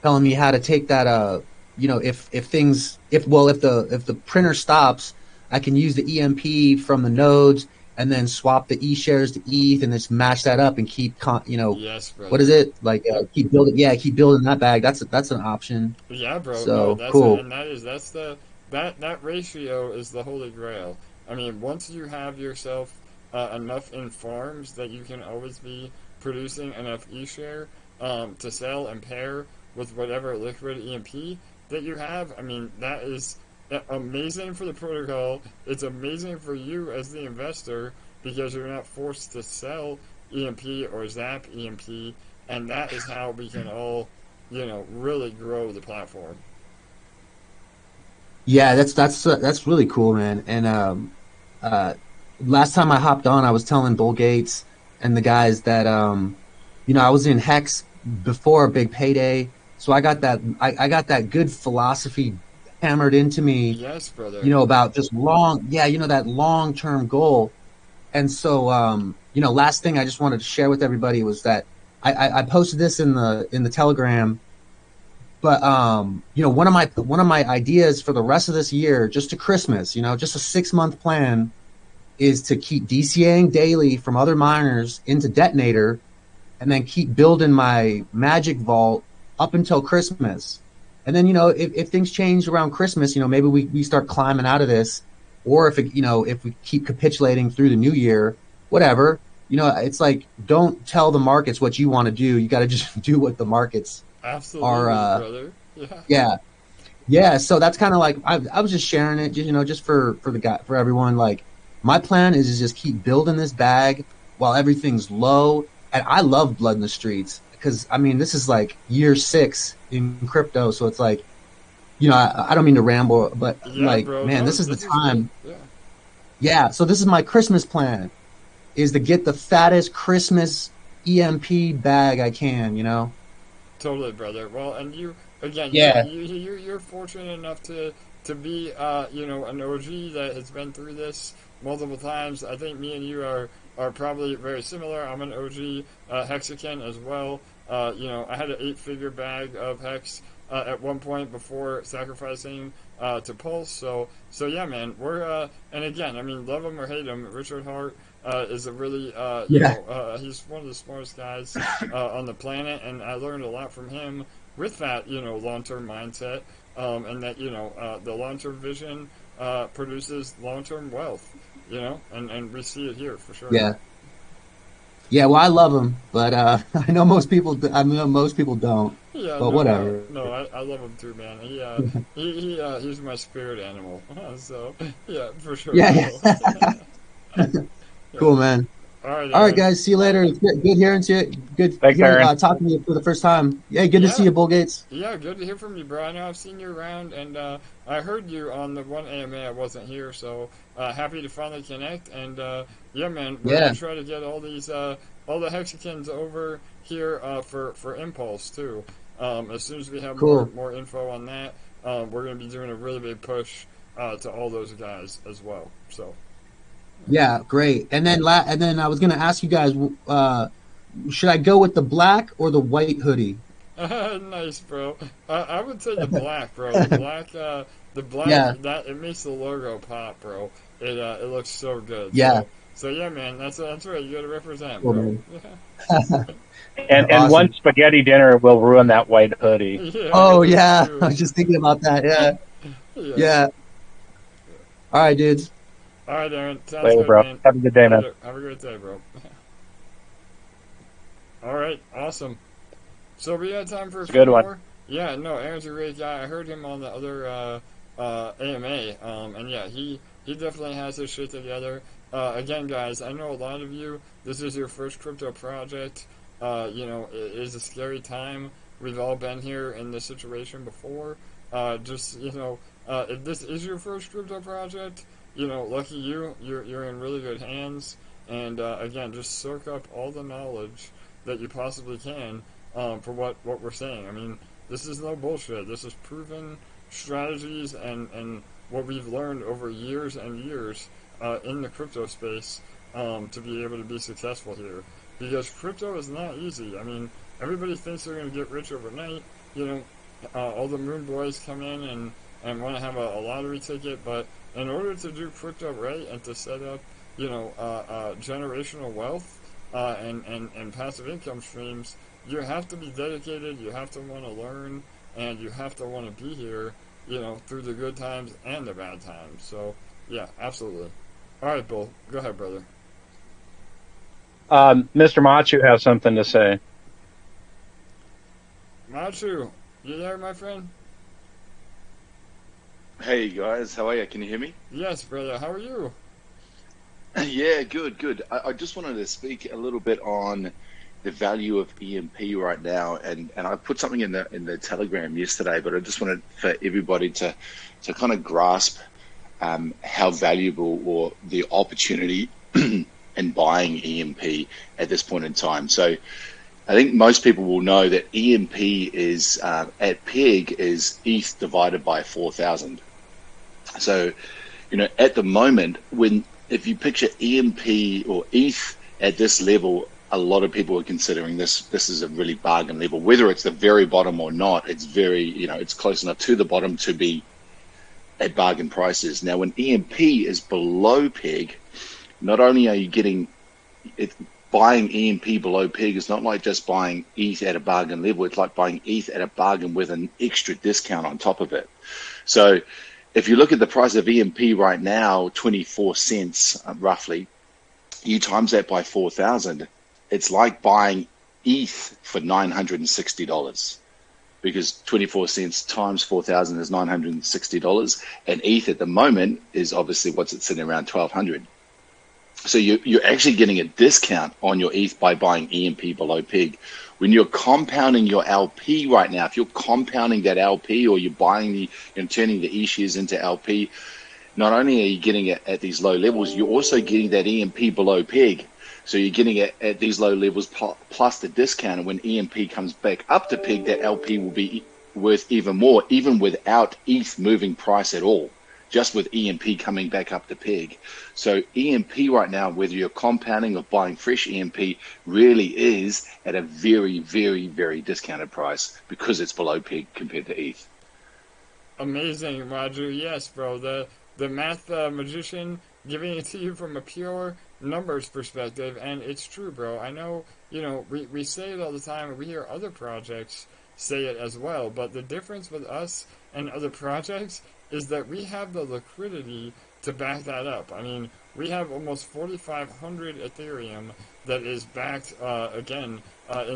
telling me how to take that if the printer stops, I can use the EMP from the nodes and then swap the E shares to ETH and just match that up and keep Yes, what is brother. it like, keep building that bag. That's an option. Yeah, bro. No, So that's it, cool. and that's that ratio is the holy grail. I mean, once you have yourself enough in farms that you can always be producing enough eShare to sell and pair with whatever liquid EMP that you have. I mean, that is amazing for the protocol. It's amazing for you as the investor because you're not forced to sell EMP or zap EMP, and that is how we can all really grow the platform. Yeah, that's really cool, man. And uh, last time I hopped on, I was telling Bill Gates and the guys that I was in Hex before a big payday, so I got that good philosophy hammered into me, Yes, brother. about just that long term goal. And so, last thing I just wanted to share with everybody was that I posted this in the Telegram. But one of my ideas for the rest of this year, just to Christmas, just a 6 month plan, is to keep DCAing daily from other miners into Detonator, and then keep building my Magik vault up until Christmas. And then if things change around Christmas, maybe we start climbing out of this, or if we keep capitulating through the new year, whatever. It's like, don't tell the markets what you want to do. You got to just do what the markets are. Absolutely, brother. Yeah. Yeah. Yeah, so that's kind of like I was just sharing it, just for the guy, for everyone. Like, my plan is to just keep building this bag while everything's low. And I love blood in the streets because I mean this is like year 6 in crypto, so it's like, I don't mean to ramble, but Yeah, like, bro. man, No, this is the this is great. time. Yeah. Yeah, so this is my Christmas plan, is to get the fattest Christmas EMP bag I can. Totally, brother. Well, and you again, Yeah. you're fortunate enough to be an OG that has been through this multiple times. I think me and you are probably very similar. I'm an OG Hexagon as well. I had an 8-figure bag of Hex at one point before sacrificing to Pulse. So yeah, man. We're and again, I mean, love him or hate him, Richard Hart is a really Yeah. he's one of the smartest guys on the planet, and I learned a lot from him with that long-term mindset, and that the long-term vision produces long-term wealth, and we see it here for sure. Yeah. Yeah, well, I love him, but I know most people don't. Yeah, but no doubt. whatever. No, I love him too, man. He's my spirit animal. So yeah, for sure, Yeah, bro. Yeah. cool, man. All right, All right, Aaron. guys. See you later. It's good hearing to you. Good Thanks, hearing, Aaron. talking to you for the first time. Yeah, good to see Yeah, you, Bull Gates. yeah, good to hear from you, bro. I know I've seen you around, and I heard you on the one AMA. I wasn't here, so happy to finally connect. And yeah, man, we're Yeah, gonna try to get all these all the hexagons over here for Impulse too. As soon as we have cool. more info on that, we're gonna be doing a really big push to all those guys as well. So Yeah, great. And then I was gonna ask you guys, should I go with the black or the white hoodie? nice, bro. I would say the black, bro. The black Yeah, that it makes the logo pop, bro. It looks so good. yeah, So yeah, man. That's right. You got to represent, cool, bro. man. And one Awesome. spaghetti dinner will ruin that white hoodie. Yeah, Oh that's yeah, I true. was just thinking about that. Yeah, Yeah. yeah. All right, dudes. All right, Aaron. Sounds Later, good, bro. man. Have a good day, man. Later. Have a great day, bro. All right, awesome. So we got time for a It's a few good one. more. Yeah, no, Aaron's a great guy. I heard him on the other AMA, and yeah, he definitely has his shit together. Again, guys, I know a lot of you. This is your first crypto project. It is a scary time. We've all been here in this situation before. If this is your first crypto project, lucky you. You're in really good hands. And again, just soak up all the knowledge that you possibly can for what we're saying. I mean, this is no bullshit. This is proven strategies and what we've learned over years and years in the crypto space to be able to be successful here. Because crypto is not easy. I mean, everybody thinks they're going to get rich overnight. All the moon boys come in and want to have a lottery ticket, but in order to do crypto right and to set up, generational wealth and passive income streams, you have to be dedicated, you have to want to learn, and you have to want to be here, through the good times and the bad times. So, yeah, absolutely. All right, Bull, go ahead, brother. Mr. Machu has something to say. Matiu, you there, my friend? Hey guys, how are you? Can you hear me? Yes, brother, how are you? Yeah, good. I just wanted to speak a little bit on the value of EMP right now, and I put something in the Telegram yesterday, but I just wanted for everybody to kind of grasp how valuable or the opportunity in buying EMP at this point in time. So I think most people will know that EMP is at PEG is ETH divided by 4,000. So, at the moment, if you picture EMP or ETH at this level, a lot of people are considering this is a really bargain level. Whether it's the very bottom or not, it's very, it's close enough to the bottom to be at bargain prices. Now, when EMP is below PEG, not only are you getting it, buying EMP below PEG is not like just buying ETH at a bargain level. It's like buying ETH at a bargain with an extra discount on top of it. So if you look at the price of EMP right now, 24 cents roughly, you times that by 4,000, it's like buying ETH for $960, because 24 cents times 4,000 is $960, and ETH at the moment is obviously what's it sitting around 1,200. So you're actually getting a discount on your ETH by buying EMP below PEG. When you're compounding your LP right now, if you're compounding that LP or you're buying turning the E shares into LP, not only are you getting it at these low levels, you're also getting that EMP below PEG. So you're getting it at these low levels plus the discount. And when EMP comes back up to PEG, that LP will be worth even more, even without ETH moving price at all, just with EMP coming back up to PEG. So EMP right now, whether you're compounding or buying fresh EMP, really is at a very, very, very discounted price because it's below PEG compared to ETH. Amazing, Roger. Yes, bro. The math magician giving it to you from a pure numbers perspective, and it's true, bro. I know, we say it all the time, and we hear other projects say it as well, but the difference with us and other projects is that we have the liquidity to back that up. I mean, we have almost 4,500 Ethereum that is backed, in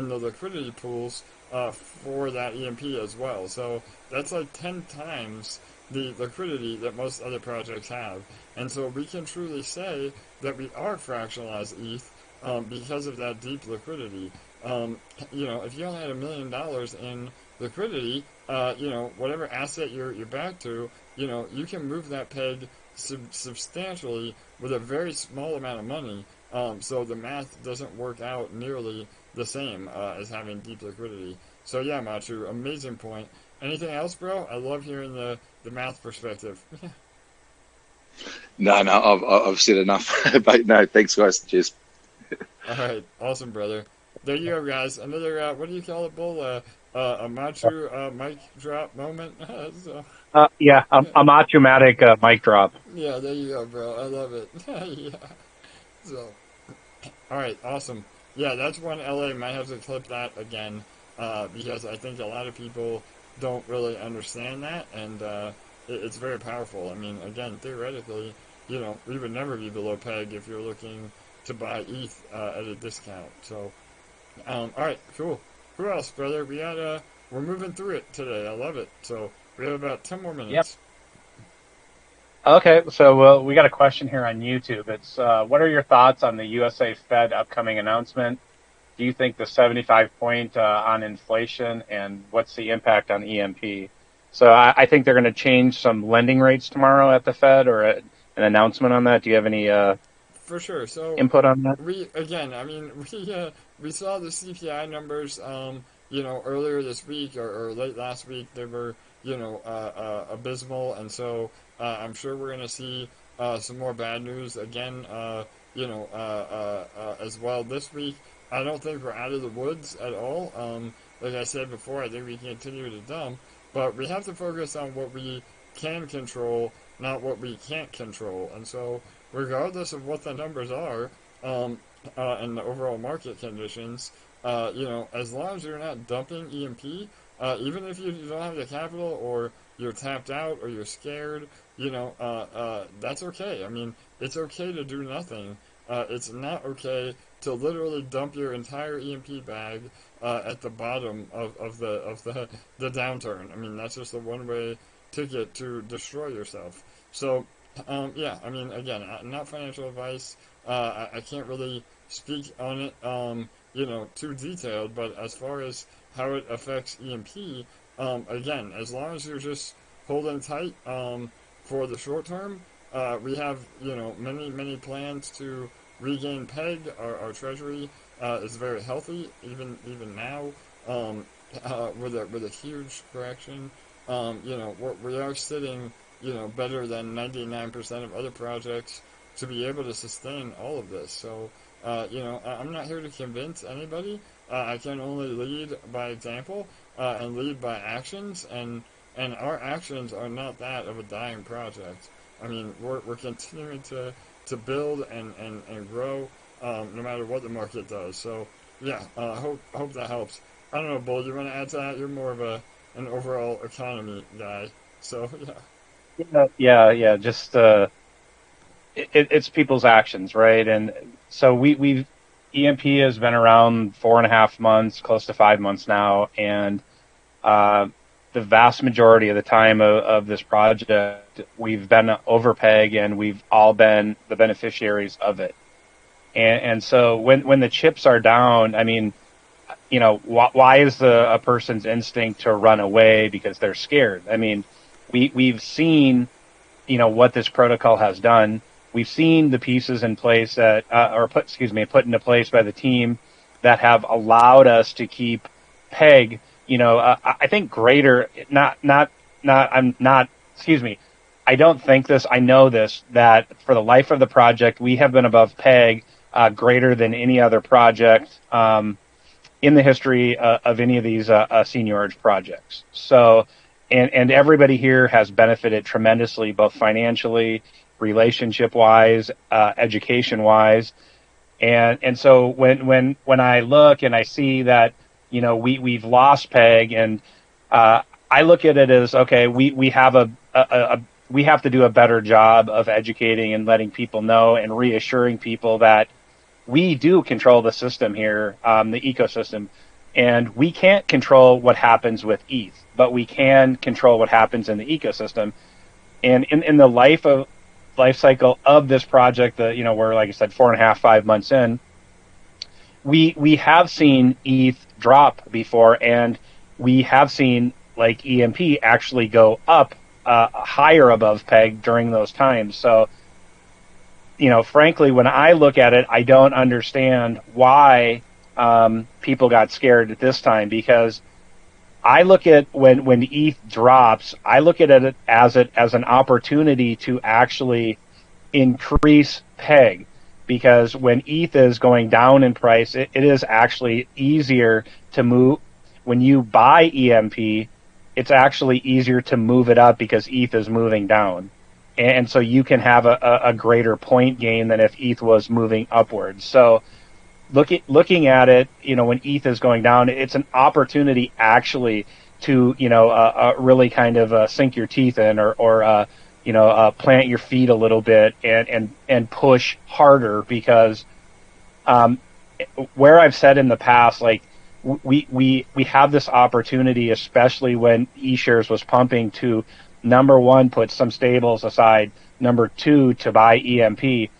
the liquidity pools for that EMP as well. So that's like 10 times the liquidity that most other projects have. And so we can truly say that we are fractionalized ETH because of that deep liquidity. If you only had $1 million in liquidity, whatever asset you're back to, you can move that peg substantially with a very small amount of money. So the math doesn't work out nearly the same as having deep liquidity. So yeah, Matiu, amazing point. Anything else, bro? I love hearing the math perspective. No, I've said enough. But no, thanks, guys. Cheers. All right, awesome, brother. There you go, guys. Another what do you call it, Bull? A Matiu mic drop moment. So, a Matiu-matic mic drop. yeah, there you go, bro. I love it. Yeah. So, all right, awesome. Yeah, that's one LA might have to clip that again because I think a lot of people don't really understand that, and it's very powerful. I mean, again, theoretically, we would never be below peg if you're looking to buy ETH at a discount. So, all right, cool. Who else, brother? We're moving through it today. I love it. So we have about 10 more minutes. Yep. Okay, so we got a question here on YouTube. It's what are your thoughts on the USA Fed upcoming announcement? Do you think the 75-point on inflation, and what's the impact on EMP? So I think they're going to change some lending rates tomorrow at the Fed, or an announcement on that. Do you have any for sure. So input on that? We saw the CPI numbers, earlier this week or late last week. They were, abysmal, and so I'm sure we're going to see some more bad news again, as well this week. I don't think we're out of the woods at all. Like I said before, I think we continue to dump, but we have to focus on what we can control, not what we can't control. And so, regardless of what the numbers are, and the overall market conditions, as long as you're not dumping EMP, even if you don't have the capital, or you're tapped out, or you're scared, that's okay. I mean, it's okay to do nothing. It's not okay to literally dump your entire EMP bag at the bottom of the downturn. I mean, that's just the one-way ticket to destroy yourself. So, again, not financial advice. I can't really speak on it, too detailed, but as far as how it affects EMP, again, as long as you're just holding tight for the short term, we have, many plans to regain peg. Our treasury is very healthy, even now, with a huge correction. We are sitting, better than 99% of other projects to be able to sustain all of this. So, I'm not here to convince anybody. I can only lead by example and lead by actions, and our actions are not that of a dying project. I mean, we're continuing to build and grow no matter what the market does. So, yeah, hope that helps. I don't know, Bull, you want to add to that? You're more of an overall economy guy. So, yeah. Yeah. Just it's people's actions, right? And so we've EMP has been around 4.5 months, close to 5 months now, and the vast majority of the time of this project, we've been over peg, and we've all been the beneficiaries of it. And so when the chips are down, I mean, why is a person's instinct to run away because they're scared? I mean, we've seen, what this protocol has done. We've seen the pieces in place that, put into place by the team that have allowed us to keep peg, I think greater, I don't think this, I know this, that for the life of the project, we have been above peg, greater than any other project, in the history of any of these seigniorage projects. So, and everybody here has benefited tremendously, both financially, relationship-wise, education-wise, and so when I look and I see that we've lost peg, and I look at it as, okay, we have we have to do a better job of educating and letting people know and reassuring people that we do control the system here, the ecosystem. And we can't control what happens with ETH, but we can control what happens in the ecosystem. And in the life cycle of this project, we're, like I said, 4.5, 5 months in, we have seen ETH drop before, and we have seen like EMP actually go up higher above peg during those times. So, frankly, when I look at it, I don't understand why people got scared at this time, because I look at when ETH drops, I look at it as an opportunity to actually increase peg, because when ETH is going down in price, it is actually easier to move. When you buy EMP, it's actually easier to move it up because ETH is moving down. And so you can have a greater point gain than if ETH was moving upwards. So looking at it, when ETH is going down, it's an opportunity actually to, really kind of sink your teeth in or plant your feet a little bit and push harder, because where I've said in the past, like, we have this opportunity, especially when eShares was pumping, to, number one, put some stables aside, number two, to buy EMP.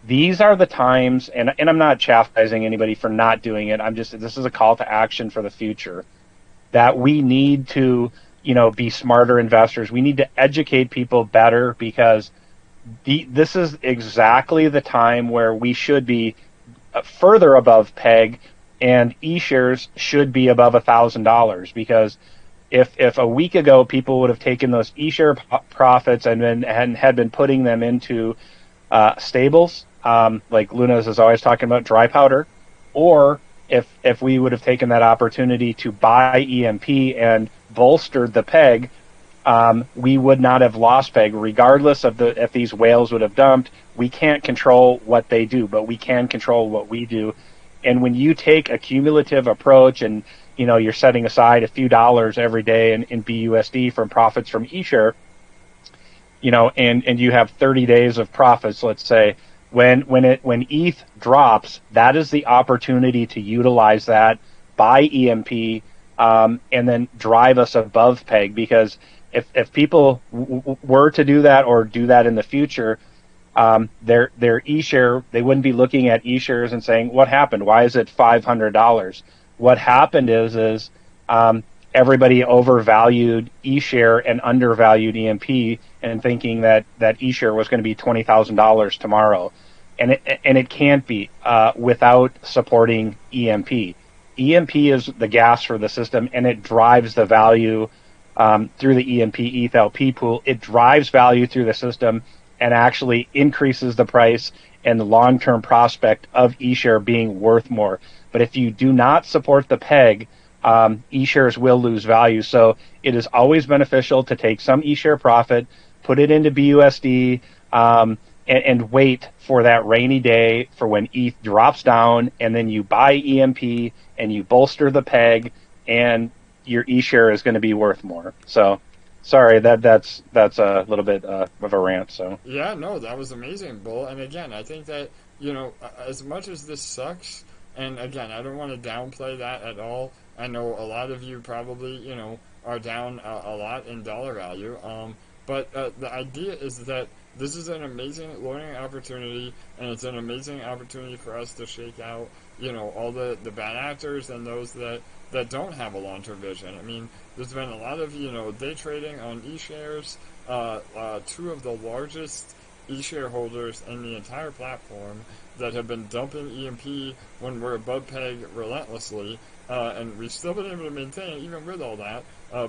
These are the times, and I'm not chastising anybody for not doing it. This is a call to action for the future, that we need to, be smarter investors. We need to educate people better, because this is exactly the time where we should be further above peg, and eShares should be above $1,000, because if a week ago people would have taken those eShare profits and had been putting them into stables, like Lunas is always talking about, dry powder, or if we would have taken that opportunity to buy EMP and bolstered the peg, we would not have lost peg, regardless of if these whales would have dumped. We can't control what they do, but we can control what we do. And when you take a cumulative approach and, you're setting aside a few dollars every day in BUSD from profits from eShare, and you have 30 days of profits, let's say, when ETH drops, that is the opportunity to utilize that, buy EMP, and then drive us above peg. Because if people were to do that, or do that in the future, their eShare, they wouldn't be looking at eShares and saying, what happened? Why is it $500? What happened is everybody overvalued eShare and undervalued EMP, and thinking that eShare was going to be $20,000 tomorrow. And it can't be without supporting EMP. EMP is the gas for the system, and it drives the value through the EMP ETH LP pool. It drives value through the system and actually increases the price and the long-term prospect of eShare being worth more. But if you do not support the peg, eShares will lose value. So it is always beneficial to take some eShare profit, put it into BUSD, and wait for that rainy day for when ETH drops down, and then you buy EMP and you bolster the peg, and your eShare is going to be worth more. So, sorry, that's a little bit of a rant. So yeah, no, that was amazing, Bull. And again, I think that, as much as this sucks, and again, I don't want to downplay that at all. I know a lot of you probably, are down a lot in dollar value. But the idea is that this is an amazing learning opportunity, and it's an amazing opportunity for us to shake out, all the bad actors and those that don't have a long-term vision. I mean, there's been a lot of, day trading on eShares. Two of the largest eShare holders in the entire platform that have been dumping EMP when we're above peg relentlessly, and we've still been able to maintain it even with all that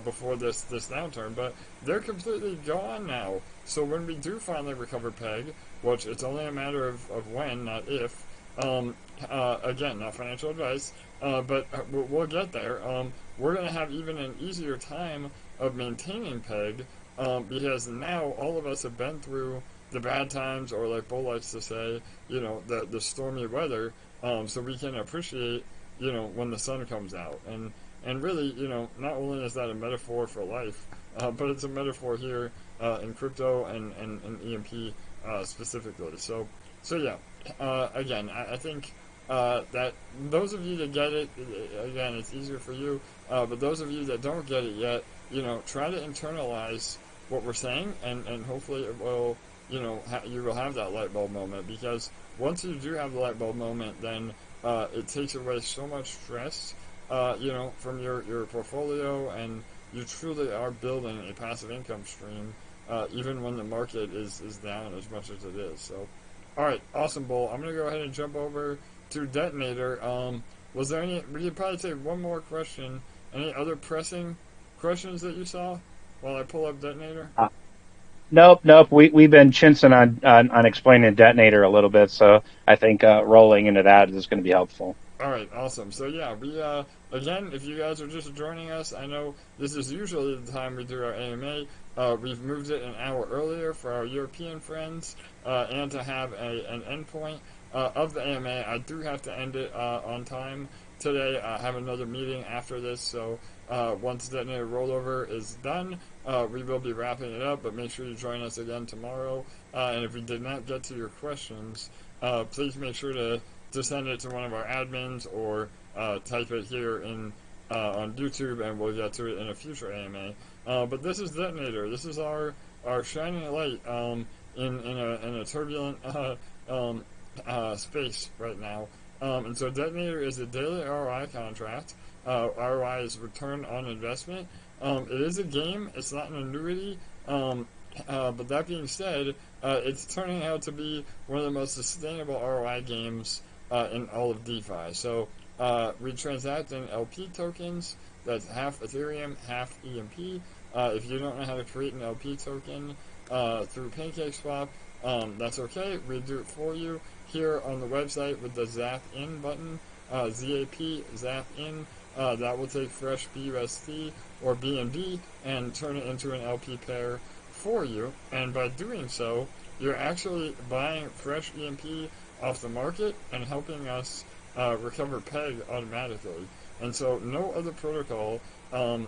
before this downturn, but they're completely gone now. So when we do finally recover peg, which it's only a matter of when, not if, again, not financial advice, but we'll get there. We're going to have even an easier time of maintaining peg, because now all of us have been through the bad times, or like Bull likes to say, the stormy weather, so we can appreciate, when the sun comes out. And really, not only is that a metaphor for life, but it's a metaphor here in crypto and EMP specifically. So yeah, again, I think that those of you that get it, again, it's easier for you, but those of you that don't get it yet, try to internalize what we're saying, and hopefully it will, you will have that light bulb moment, because once you do have the light bulb moment, then it takes away so much stress, from your portfolio, and you truly are building a passive income stream, even when the market is down as much as it is. So, all right, awesome, Bull. I'm going to go ahead and jump over to Detonator. Was there any, we could probably take one more question. Any other pressing questions that you saw while I pull up Detonator? Nope. We've been chinsing on explaining Detonator a little bit, so I think rolling into that is going to be helpful. All right, awesome. So yeah, we again, if you guys are just joining us, I know this is usually the time we do our AMA. We've moved it an hour earlier for our European friends, and to have an endpoint of the AMA. I do have to end it on time today. I have another meeting after this, so once Detonator rollover is done, we will be wrapping it up. But make sure you join us again tomorrow. And if we did not get to your questions, please make sure to send it to one of our admins, or type it here in on YouTube, and we'll get to it in a future AMA. But this is Detonator. This is our shining light in a turbulent space right now. And so Detonator is a daily ROI contract. ROI is return on investment. It is a game. It's not an annuity. But that being said, it's turning out to be one of the most sustainable ROI games in all of DeFi. So we transact in LP tokens. That's half Ethereum, half EMP. If you don't know how to create an LP token through PancakeSwap, that's okay. We do it for you here on the website with the Zap In button, ZAP, Zap In. That will take fresh BUSD or BNB and turn it into an LP pair for you. And by doing so, you're actually buying fresh EMP off the market and helping us recover PEG automatically. And so no other protocol in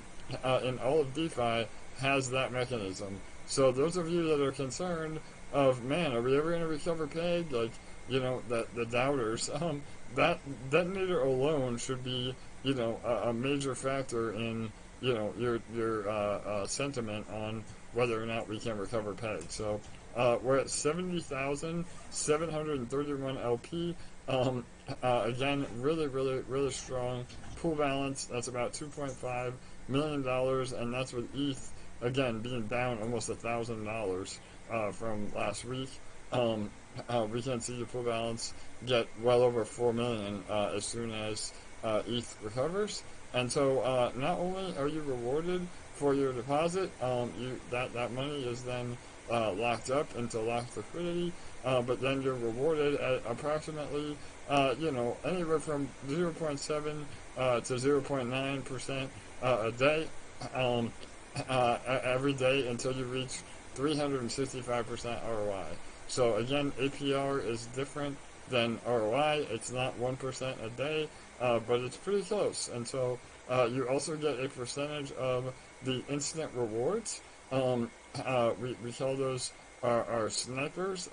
all of DeFi has that mechanism. So those of you that are concerned of, man, are we ever going to recover PEG? Like, the doubters, that Detonator alone should be, a major factor in, your sentiment on whether or not we can recover PEG. So we're at 70,731 LP. Again, really strong pool balance. That's about $2.5 million, and that's with ETH again being down almost $1,000 from last week. We can see the pool balance get well over 4 million as soon as ETH recovers. And so not only are you rewarded for your deposit, that money is then locked up into locked liquidity, but then you're rewarded at approximately anywhere from 0.7 to 0.9% a day, every day until you reach 365% ROI. So again, APR is different than ROI. It's not 1% a day, but it's pretty close. And so you also get a percentage of the instant rewards. We call those our snipers.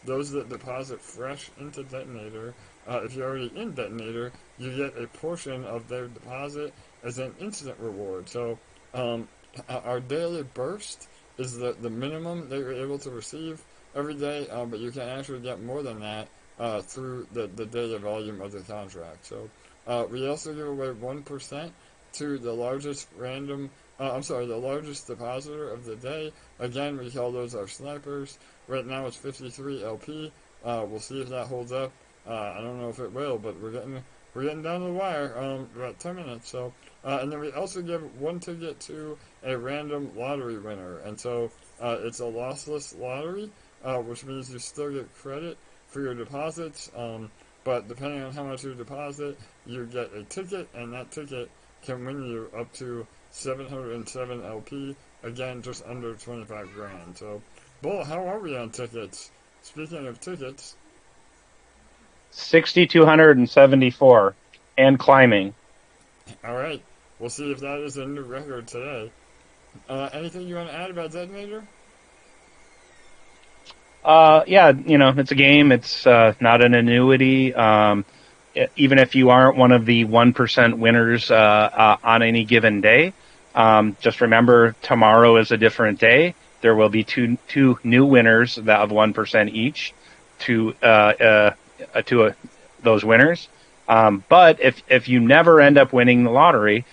Those that deposit fresh into Detonator. If you're already in Detonator, you get a portion of their deposit as an instant reward. So our daily burst is the minimum that you're able to receive every day, but you can actually get more than that through the daily volume of the contract. So we also give away 1% to the largest the largest depositor of the day. Again, we call those our snipers. Right now it's 53 LP. We'll see if that holds up. I don't know if it will, but we're getting down to the wire. About 10 minutes. So, and then we also give one ticket to a random lottery winner, and so it's a lossless lottery, which means you still get credit for your deposits. But depending on how much you deposit, you get a ticket, and that ticket can win you up to 707 LP. Again, just under 25 grand. So, Bull, how are we on tickets? Speaking of tickets, 6,274 and climbing. All right, we'll see if that is a new record today. Anything you want to add about Detonator? Yeah, it's a game. It's not an annuity. even if you aren't one of the 1% winners on any given day, just remember tomorrow is a different day. There will be two new winners that of 1% each to those winners. But if you never end up winning the lottery,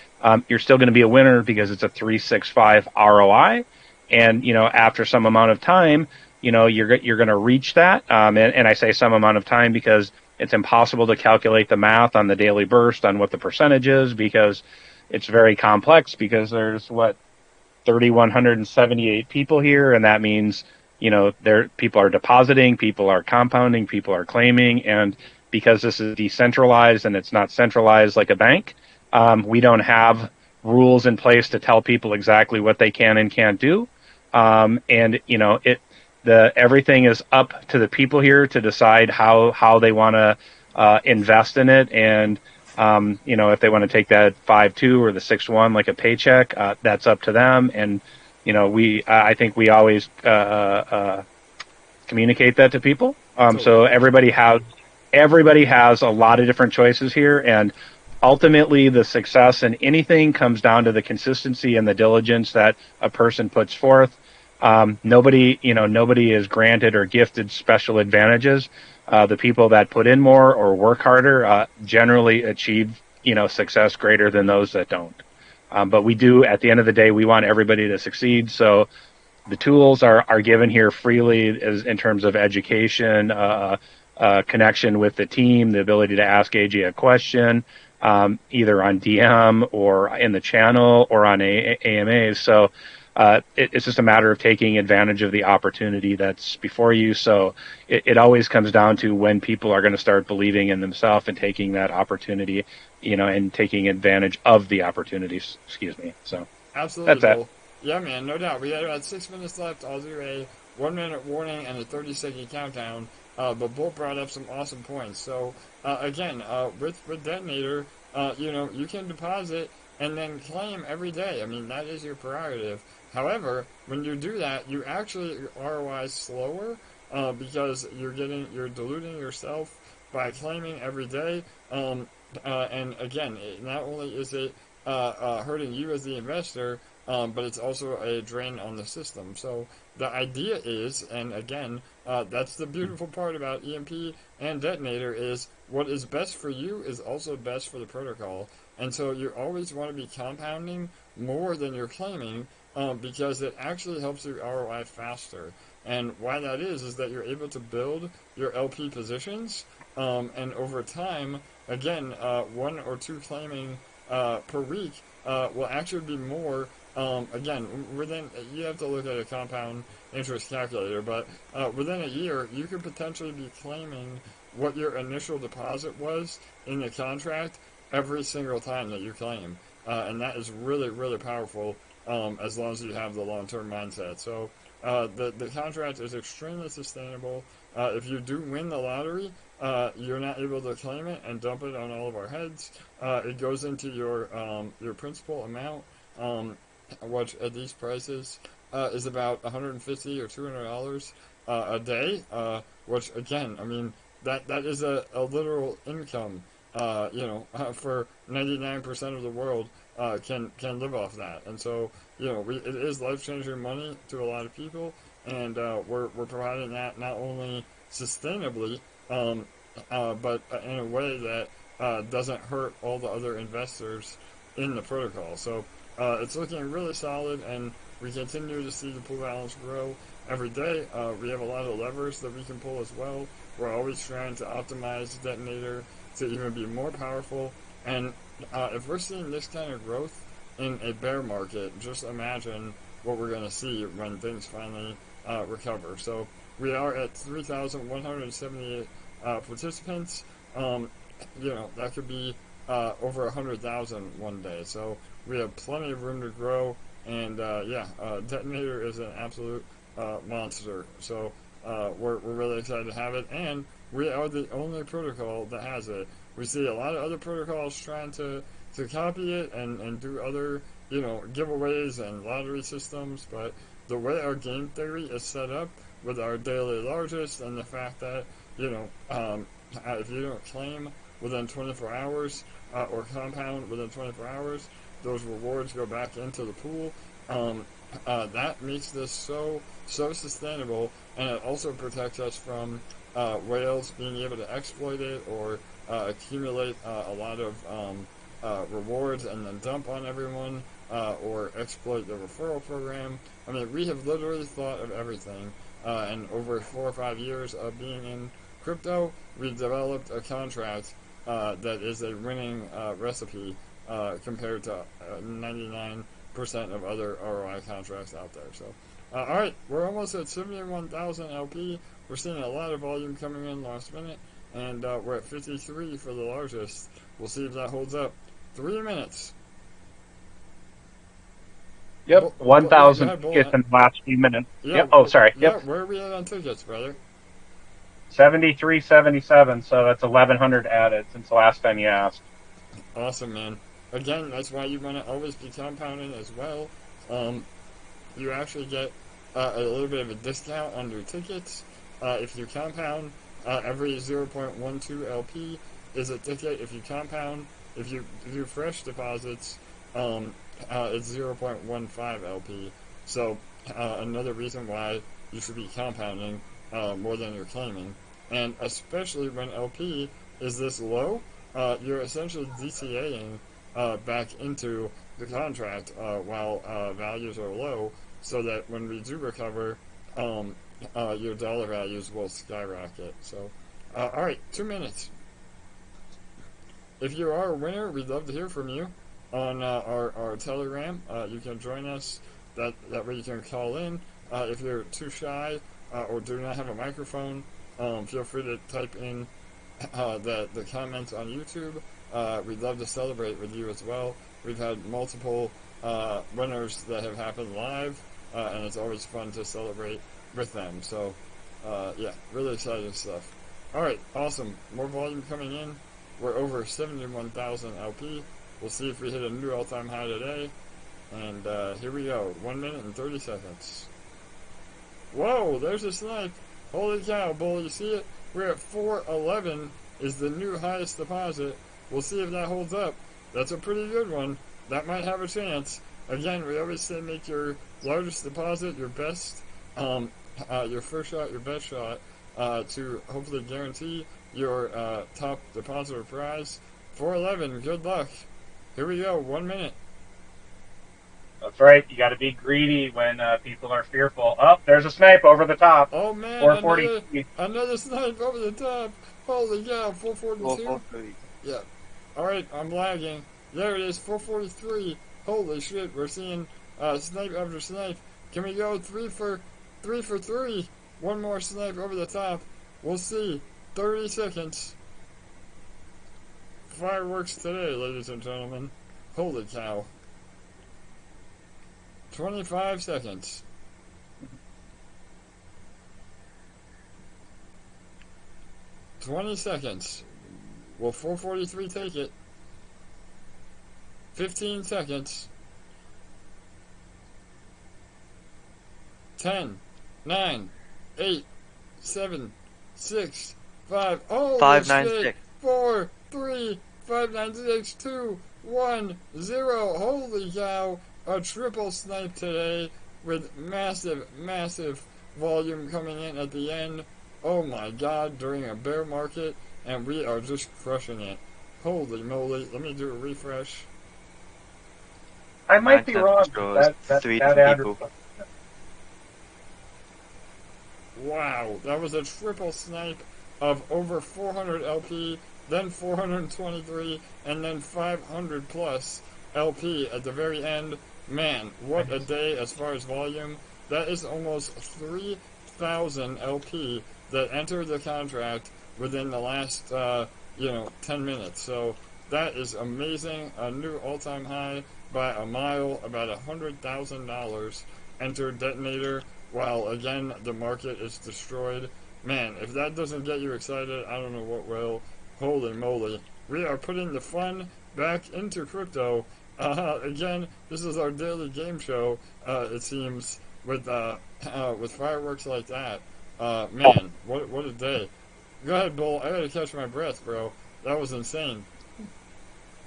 you're still going to be a winner because it's a 365 ROI. And, after some amount of time, you're going to reach that. And I say some amount of time because it's impossible to calculate the math on the daily burst on what the percentage is, because it's very complex, because there's 3,178 people here. And that means, people are depositing, people are compounding, people are claiming. And because this is decentralized and it's not centralized like a bank, we don't have rules in place to tell people exactly what they can and can't do. Everything is up to the people here to decide how they want to invest in it. And, if they want to take that 5-2 or the 6-1 like a paycheck, that's up to them. And, I think we always communicate that to people. So everybody has a lot of different choices here, and ultimately the success in anything comes down to the consistency and the diligence that a person puts forth. Nobody is granted or gifted special advantages. The people that put in more or work harder generally achieve, success greater than those that don't. But we do, at the end of the day, we want everybody to succeed. So the tools are given here freely in terms of education, connection with the team, the ability to ask AJ a question, either on DM or in the channel or on AMAs. So it's just a matter of taking advantage of the opportunity that's before you. So it always comes down to when people are going to start believing in themselves and taking that opportunity, and taking advantage of the opportunities. Excuse me. So absolutely. That's it. Yeah, man, no doubt. We had about 6 minutes left. I'll do a 1-minute warning and a 30-second countdown. But Bolt brought up some awesome points. So again, with Detonator, you can deposit and then claim every day. I mean, that is your prerogative. However, when you do that, you actually ROI slower because you're diluting yourself by claiming every day. And again, not only is it hurting you as the investor, but it's also a drain on the system. So the idea is, and again, that's the beautiful part about EMP and Detonator, is what is best for you is also best for the protocol. And so you always want to be compounding more than you're claiming, because it actually helps you ROI faster. And why that is that you're able to build your LP positions, and over time, again, 1 or 2 claiming per week will actually be more. Again, you have to look at a compound interest calculator, but within a year, you could potentially be claiming what your initial deposit was in the contract every single time that you claim. And that is really, really powerful, as long as you have the long-term mindset. So the contract is extremely sustainable. If you do win the lottery, you're not able to claim it and dump it on all of our heads. It goes into your principal amount, which at these prices is about $150 or $200 a day, which again, I mean, that is a literal income, for 99% of the world can live off that. And so, it is life-changing money to a lot of people, and we're providing that not only sustainably, but in a way that doesn't hurt all the other investors in the protocol. So it's looking really solid, and we continue to see the pool balance grow every day. We have a lot of levers that we can pull as well. We're always trying to optimize Detonator to even be more powerful. And if we're seeing this kind of growth in a bear market, just imagine what we're going to see when things finally recover. So we are at 3,178 participants. That could be over 100,000 one day. So we have plenty of room to grow. And Detonator is an absolute monster. So we're really excited to have it, and we are the only protocol that has it. We see a lot of other protocols trying to copy it and do other giveaways and lottery systems, but the way our game theory is set up with our daily largest and the fact that if you don't claim within 24 hours or compound within 24 hours, those rewards go back into the pool. That makes this so sustainable, and it also protects us from whales being able to exploit it or accumulate a lot of rewards and then dump on everyone or exploit the referral program. I mean, we have literally thought of everything, and over 4 or 5 years of being in crypto, we've developed a contract that is a winning recipe compared to 99% of other ROI contracts out there. So, all right, we're almost at 71,000 LP. We're seeing a lot of volume coming in last minute, and we're at 53 for the largest. We'll see if that holds up. 3 minutes. Yep, 1,000 tickets in the last few minutes. Yeah, yep. Oh, sorry. Yeah, yep. where are we at on tickets, brother? 7377, so that's 1,100 added since the last time you asked. Awesome, man. Again, that's why you want to always be compounding as well. You actually get a little bit of a discount on your tickets. If you compound, every 0.12 LP is a ticket. If you compound, if you do fresh deposits, it's 0.15 LP. So another reason why you should be compounding more than you're claiming. And especially when LP is this low, you're essentially DCAing back into the contract while values are low, so that when we do recover, your dollar values will skyrocket. So, all right, 2 minutes. If you are a winner, we'd love to hear from you on our Telegram. You can join us. That way you can call in. If you're too shy or do not have a microphone, feel free to type in the comments on YouTube. We'd love to celebrate with you as well. We've had multiple winners that have happened live, and it's always fun to celebrate with them. So, yeah, really exciting stuff. All right, awesome. More volume coming in. We're over 71,000 LP. We'll see if we hit a new all-time high today. And here we go. 1 minute and 30 seconds. Whoa, there's a snipe. Holy cow, Bull, you see it? We're at 411 is the new highest deposit. We'll see if that holds up. That's a pretty good one. That might have a chance. Again, we always say make your largest deposit your best, your first shot, your best shot, to hopefully guarantee your top depositor prize. 411, good luck. Here we go, 1 minute. That's right. You got to be greedy when people are fearful. Oh, there's a snipe over the top. Oh man, 440. another snipe over the top. Holy cow, 442. Yeah. All right, I'm lagging. There it is, 443. Holy shit, we're seeing snipe after snipe. Can we go 3 for 3? One more snipe over the top. We'll see. 30 seconds. Fireworks today, ladies and gentlemen. Holy cow. 25 seconds. 20 seconds. Will 443 take it? 15 seconds. 10, 9, 8, 7, 6, 5. Oh, 596. 4, 3, 5, 9, 6, 2, 1, 0. Holy cow. A triple snipe today with massive volume coming in at the end. Oh my god, during a bear market, and we are just crushing it. Holy moly. Let me do a refresh. I might be wrong. That average. Wow, that was a triple snipe of over 400 LP, then 423, and then 500 plus LP at the very end. Man, what a day as far as volume. That is almost 3,000 LP that entered the contract within the last, 10 minutes. So that is amazing. A new all-time high by a mile, about $100,000 entered Detonator, while again the market is destroyed. Man, if that doesn't get you excited, I don't know what will. Holy moly. We are putting the fun back into crypto. Again, this is our daily game show, it seems, with fireworks like that. Man, what a day. Go ahead, Bull. I gotta catch my breath, bro. That was insane.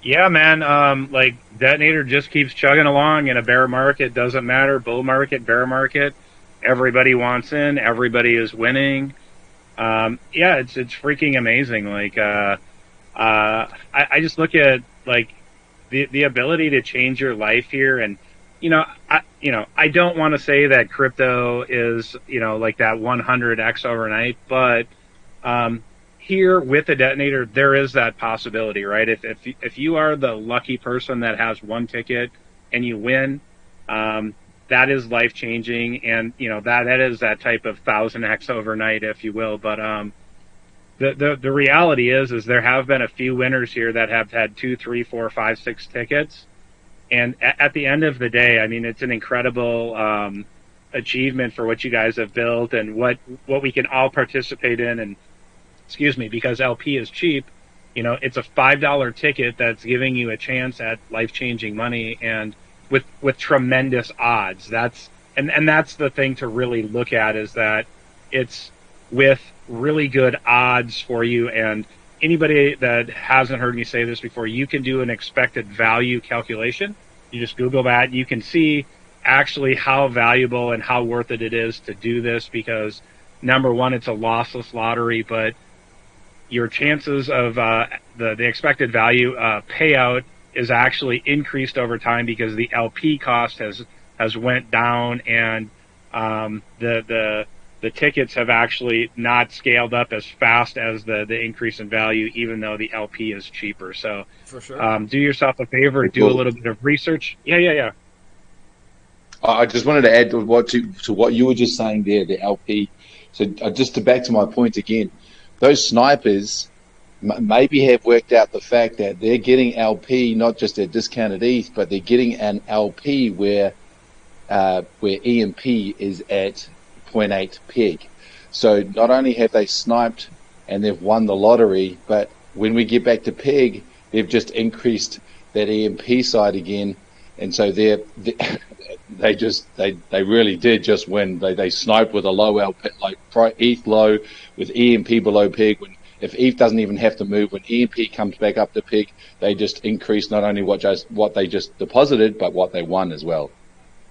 Yeah, man. Like Detonator just keeps chugging along in a bear market. Doesn't matter. Bull market, bear market. Everybody wants in. Everybody is winning. Yeah, it's freaking amazing. Like, I just look at like the ability to change your life here, and I don't want to say that crypto is like that 100x overnight, but here with the Detonator, there is that possibility, right? If you are the lucky person that has one ticket and you win, that is life changing, and that is that type of 1000x overnight, if you will. But the reality is there have been a few winners here that have had 2, 3, 4, 5, 6 tickets, and at the end of the day, I mean, it's an incredible achievement for what you guys have built and what we can all participate in. And excuse me, because LP is cheap, it's a $5 ticket that's giving you a chance at life-changing money, and with tremendous odds. That's the thing to really look at, is that it's with really good odds for you. And anybody that hasn't heard me say this before, you can do an expected value calculation. You just Google that. You can see actually how valuable and how worth it is to do this, because number one, it's a lossless lottery, but your chances of the expected value payout is actually increased over time, because the LP cost has went down, and the tickets have actually not scaled up as fast as the increase in value, even though the LP is cheaper. So For sure. do yourself a favor, do a little bit of research. Yeah. I just wanted to add to what you were just saying there, the LP. So just to back to my point again, those snipers maybe have worked out the fact that they're getting LP, not just at discounted ETH, but they're getting an LP where EMP is at 0.8 PEG. So not only have they sniped and they've won the lottery, but when we get back to PEG, they've just increased that EMP side again, and so they really did just win. They sniped with a low LP, like ETH low with EMP below PEG. If ETH doesn't even have to move, when EMP comes back up to PEG, they just increase not only what they just deposited, but what they won as well.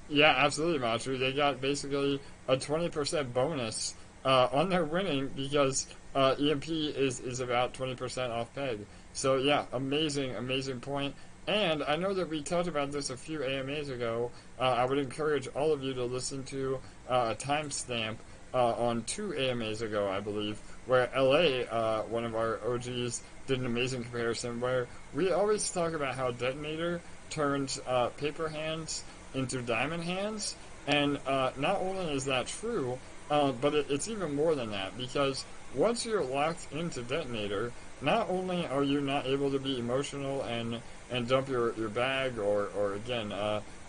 Yeah, absolutely, Matiu. They got basically a 20% bonus on their winning, because EMP is about 20% off PEG. So yeah, amazing point. And I know that we talked about this a few AMAs ago. I would encourage all of you to listen to a timestamp on 2 AMAs ago, I believe, where LA, one of our OGs, did an amazing comparison where we always talk about how Detonator turns paper hands into diamond hands. And not only is that true, but it's even more than that, because once you're locked into Detonator, not only are you not able to be emotional and dump your bag or again,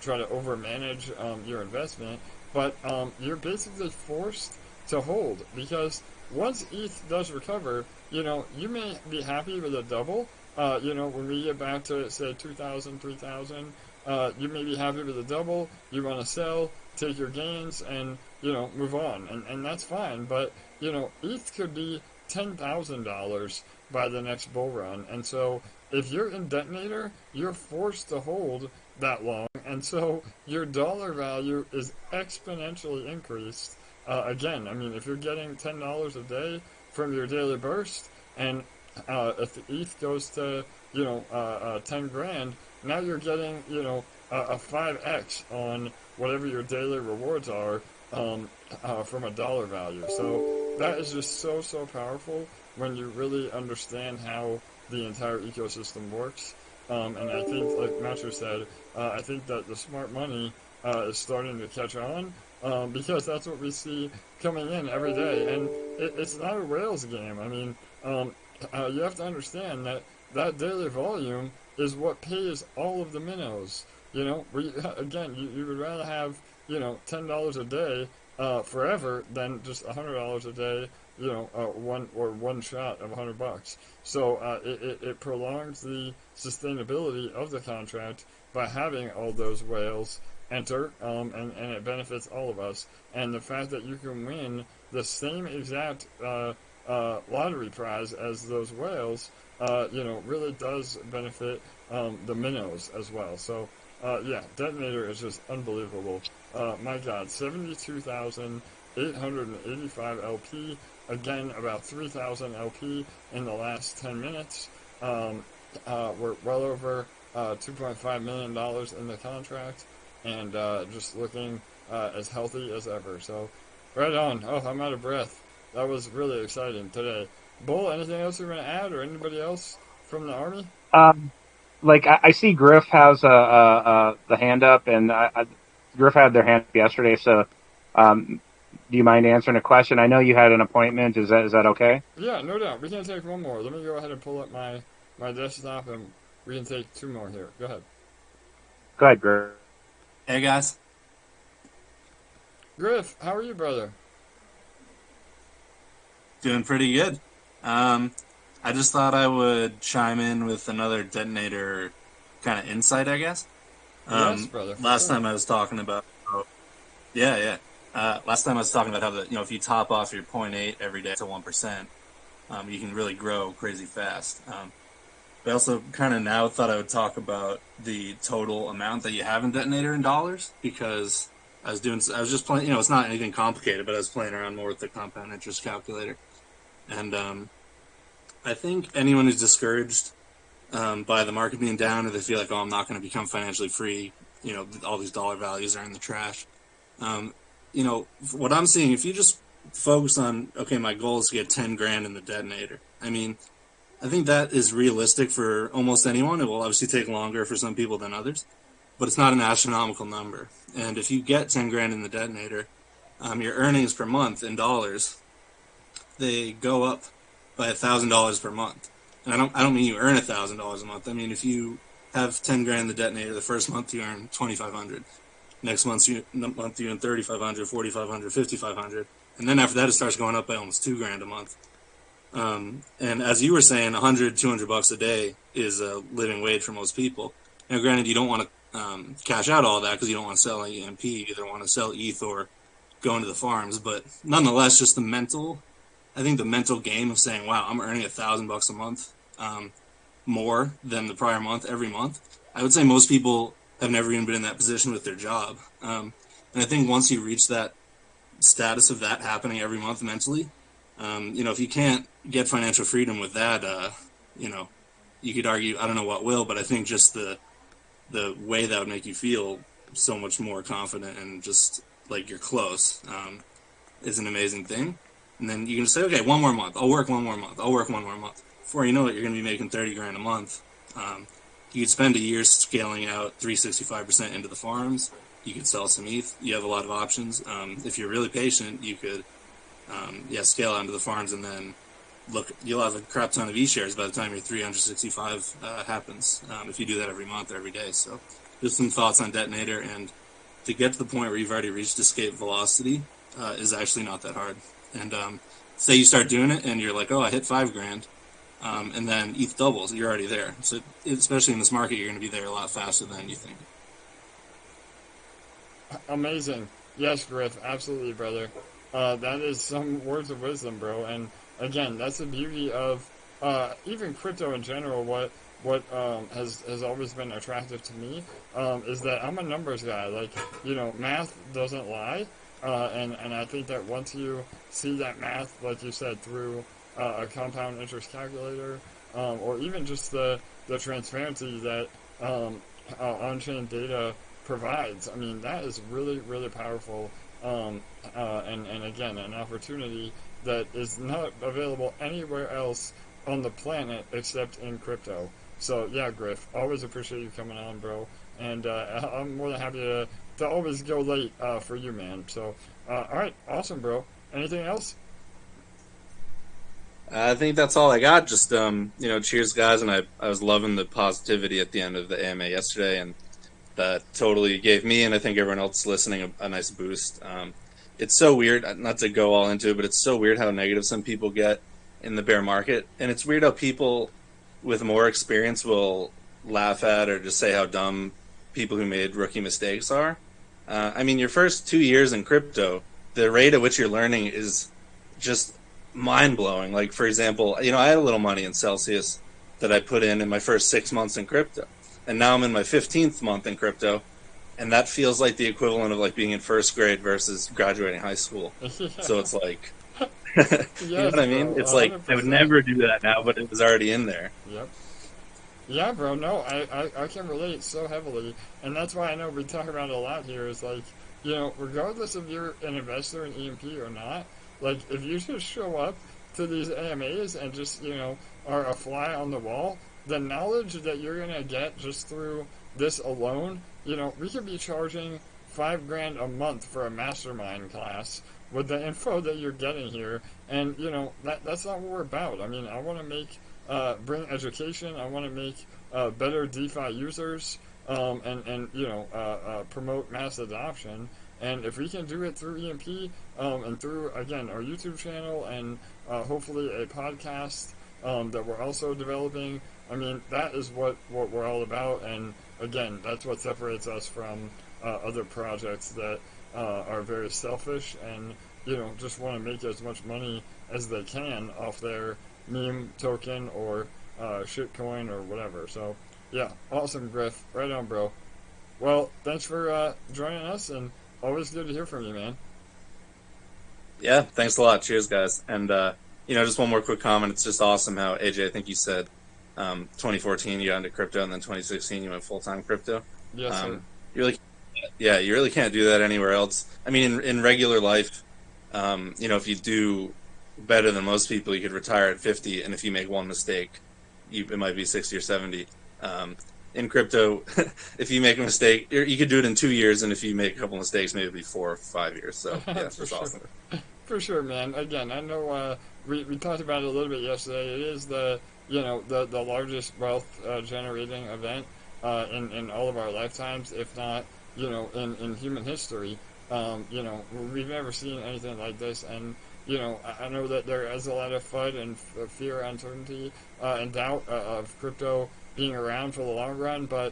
try to overmanage your investment, but you're basically forced to hold, because once ETH does recover, you may be happy with a double. When we get back to, say, 2,000, 3,000, you may be happy with a double, you want to sell, take your gains, and, move on. And that's fine, but, ETH could be $10,000 by the next bull run. And so if you're in Detonator, you're forced to hold that long. And so your dollar value is exponentially increased. Again, I mean, if you're getting $10 a day from your daily burst, and if the ETH goes to, 10 grand, now you're getting, a 5x on whatever your daily rewards are from a dollar value. So that is just so powerful when you really understand how the entire ecosystem works. And I think, like Matiu said, I think that the smart money is starting to catch on, because that's what we see coming in every day. And it's not a Rails game. I mean, you have to understand that daily volume is what pays all of the minnows. You would rather have, $10 a day forever than just $100 a day, one shot of $100. So it prolongs the sustainability of the contract by having all those whales enter, and it benefits all of us. And the fact that you can win the same exact lottery prize as those whales really does benefit the minnows as well. So, yeah, Detonator is just unbelievable. My God, 72,885 LP. Again, about 3,000 LP in the last 10 minutes. We're well over $2.5 million in the contract, and just looking as healthy as ever. So, right on. Oh, I'm out of breath. That was really exciting today. Bull, anything else you want to add, or anybody else from the Army? I see Griff has the hand up, and Griff had their hand up yesterday. So, do you mind answering a question? I know you had an appointment. Is that okay? Yeah, no doubt. We can take one more. Let me go ahead and pull up my desktop, and we can take two more here. Go ahead. Go ahead, Griff. Hey guys. Griff, how are you, brother? Doing pretty good. I just thought I would chime in with another Detonator kind of insight, I guess. Yes, brother. Last time I was talking about last time I was talking about how if you top off your 0.8 every day to 1%, you can really grow crazy fast. But I also kind of now thought I would talk about the total amount that you have in Detonator in dollars, because I was just playing, it's not anything complicated, but I was playing around more with the compound interest calculator. And I think anyone who's discouraged by the market being down, or they feel like, I'm not going to become financially free, all these dollar values are in the trash. What I'm seeing, if you just focus on, okay, my goal is to get 10 grand in the Detonator. I mean, I think that is realistic for almost anyone. It will obviously take longer for some people than others, but it's not an astronomical number. And if you get 10 grand in the Detonator, your earnings per month in dollars, they go up by $1,000 per month. And I don't mean you earn $1,000 a month. I mean, if you have 10 grand in the Detonator, the first month you earn 2,500. Next month you earn 3,500, 4,500, 5,500, and then after that it starts going up by almost $2,000 a month. And as you were saying, $100, $200 a day is a living wage for most people. Now, granted, you don't want to cash out all that because you don't want to sell EMP. You either want to sell ETH or go into the farms. But nonetheless, just the mental game of saying, wow, I'm earning $1,000 a month more than the prior month every month. I would say most people have never even been in that position with their job. And I think once you reach that status of that happening every month mentally, if you can't get financial freedom with that, you could argue, I don't know what will, but I think just the way that would make you feel so much more confident and just like you're close is an amazing thing. And then you can just say, okay, one more month. I'll work one more month. Before you know it, you're going to be making 30 grand a month. You could spend a year scaling out 365% into the farms. You could sell some ETH. You have a lot of options. If you're really patient, you could scale out into the farms, and then you'll have a crap ton of E-shares by the time your 365 happens, if you do that every month or every day. So just some thoughts on Detonator, and to get to the point where you've already reached escape velocity is actually not that hard. And say you start doing it and you're like, I hit 5 grand, and then ETH doubles, you're already there. So especially in this market, you're going to be there a lot faster than you think. Amazing. Yes, Griff, absolutely, brother. That is some words of wisdom, bro. And again, that's the beauty of even crypto in general. What has always been attractive to me is that I'm a numbers guy. Like, math doesn't lie. And I think that once you see that math, like you said, through a compound interest calculator, or even just the transparency that on-chain data provides, I mean, that is really, really powerful. And again, an opportunity that is not available anywhere else on the planet except in crypto. So yeah, Griff, always appreciate you coming on, bro. And I'm more than happy to always go late for you, man. So all right, awesome, bro. Anything else? I think that's all I got. Just cheers, guys. And I was loving the positivity at the end of the AMA yesterday, and that totally gave me, and I think everyone else listening, a nice boost. It's so weird, not to go all into it, but it's so weird how negative some people get in the bear market. And it's weird how people with more experience will laugh at or just say how dumb people who made rookie mistakes are. I mean, your first 2 years in crypto, the rate at which you're learning is just mind-blowing. Like, for example, I had a little money in Celsius that I put in my first 6 months in crypto. And now I'm in my 15th month in crypto, and that feels like the equivalent of like being in first grade versus graduating high school. So it's like, you know what I mean? bro, It's like, I would 100%. never do that now, but it was already in there. Yep. Yeah, bro. No, I can relate so heavily, and that's why I know we talk about it a lot here. Is like, you know, regardless if you're an investor in EMP or not, like if you just show up to these AMAs and just, you know, are a fly on the wall, the knowledge that you're gonna get just through this alone, you know, we could be charging $5,000 a month for a mastermind class with the info that you're getting here, and you know that's not what we're about. I mean, I want to make bring education. I want to make better DeFi users, and you know, promote mass adoption. And if we can do it through EMP, and through, again, our YouTube channel, and hopefully a podcast that we're also developing, I mean, that is what we're all about. And again, that's what separates us from other projects that are very selfish and, you know, just want to make as much money as they can off their meme token or shitcoin or whatever. So, yeah, awesome, Griff. Right on, bro. Well, thanks for joining us, and always good to hear from you, man. Yeah, thanks a lot. Cheers, guys. And, you know, just one more quick comment. It's just awesome how, AJ, I think you said 2014 you got into crypto, and then 2016 you went full-time crypto. Yes, sir. You really can't do that anywhere else. I mean, in regular life, you know, if you do better than most people, you could retire at 50, and if you make one mistake, it might be 60 or 70. In crypto, if you make a mistake, you could do it in 2 years, and if you make a couple mistakes, maybe it'll be 4 or 5 years. So, yeah, it's just awesome. For sure, man. Again, I know we talked about it a little bit yesterday. It is the largest wealth generating event in all of our lifetimes, if not, you know, in human history. You know, we've never seen anything like this, and you know, I know that there is a lot of FUD and fear, uncertainty, and doubt of crypto being around for the long run, but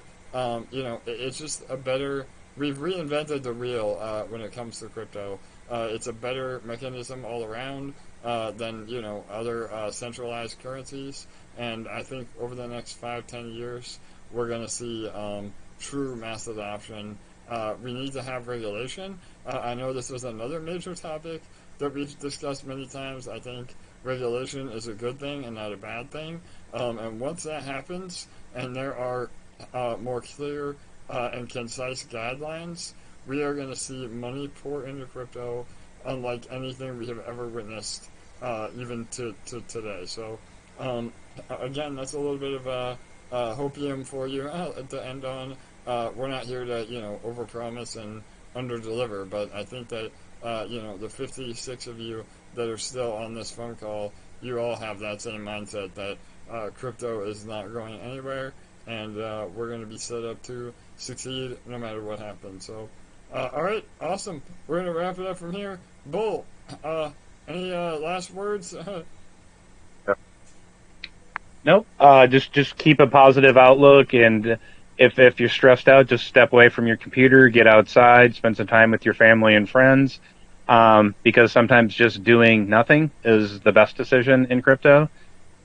you know, it's just a better. We've reinvented the wheel when it comes to crypto. It's a better mechanism all around than, you know, other centralized currencies, and I think over the next 5-10 years we're going to see true mass adoption. We need to have regulation. I know this is another major topic that we've discussed many times. I think regulation is a good thing and not a bad thing. And once that happens, and there are more clear and concise guidelines, we are going to see money pour into crypto unlike anything we have ever witnessed, even to today. So, again, that's a little bit of hopium for you to end on. We're not here to, you know, overpromise and underdeliver, but I think that, you know, the 56 of you that are still on this phone call, you all have that same mindset that crypto is not going anywhere, and we're going to be set up to succeed no matter what happens. So, all right, awesome. We're going to wrap it up from here. Bull, any last words? Nope. Just keep a positive outlook, and if you're stressed out, just step away from your computer, get outside, spend some time with your family and friends, because sometimes just doing nothing is the best decision in crypto.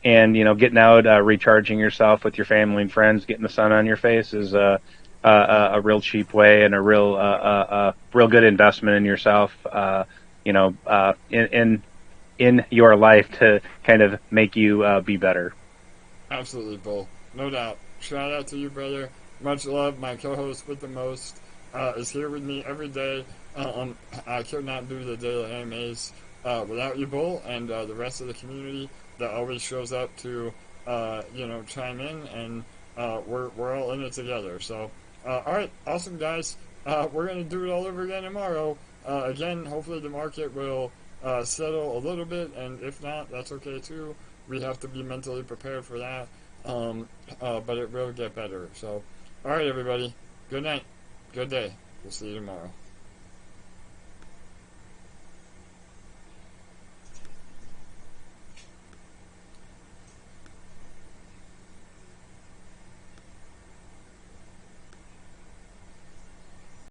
And, you know, getting out, recharging yourself with your family and friends, getting the sun on your face is a real cheap way and a real good investment in yourself, you know, in your life to kind of make you be better. Absolutely, Bull. No doubt. Shout out to you, brother. Much love. My co-host with the most is here with me every day. I could not do the daily AMAs without you, Bull, and the rest of the community that always shows up to, you know, chime in, and we're all in it together. So, all right, awesome, guys. We're going to do it all over again tomorrow. Again, hopefully the market will settle a little bit, and if not, that's okay too. We have to be mentally prepared for that, but it will get better. So, all right, everybody. Good night. Good day. We'll see you tomorrow.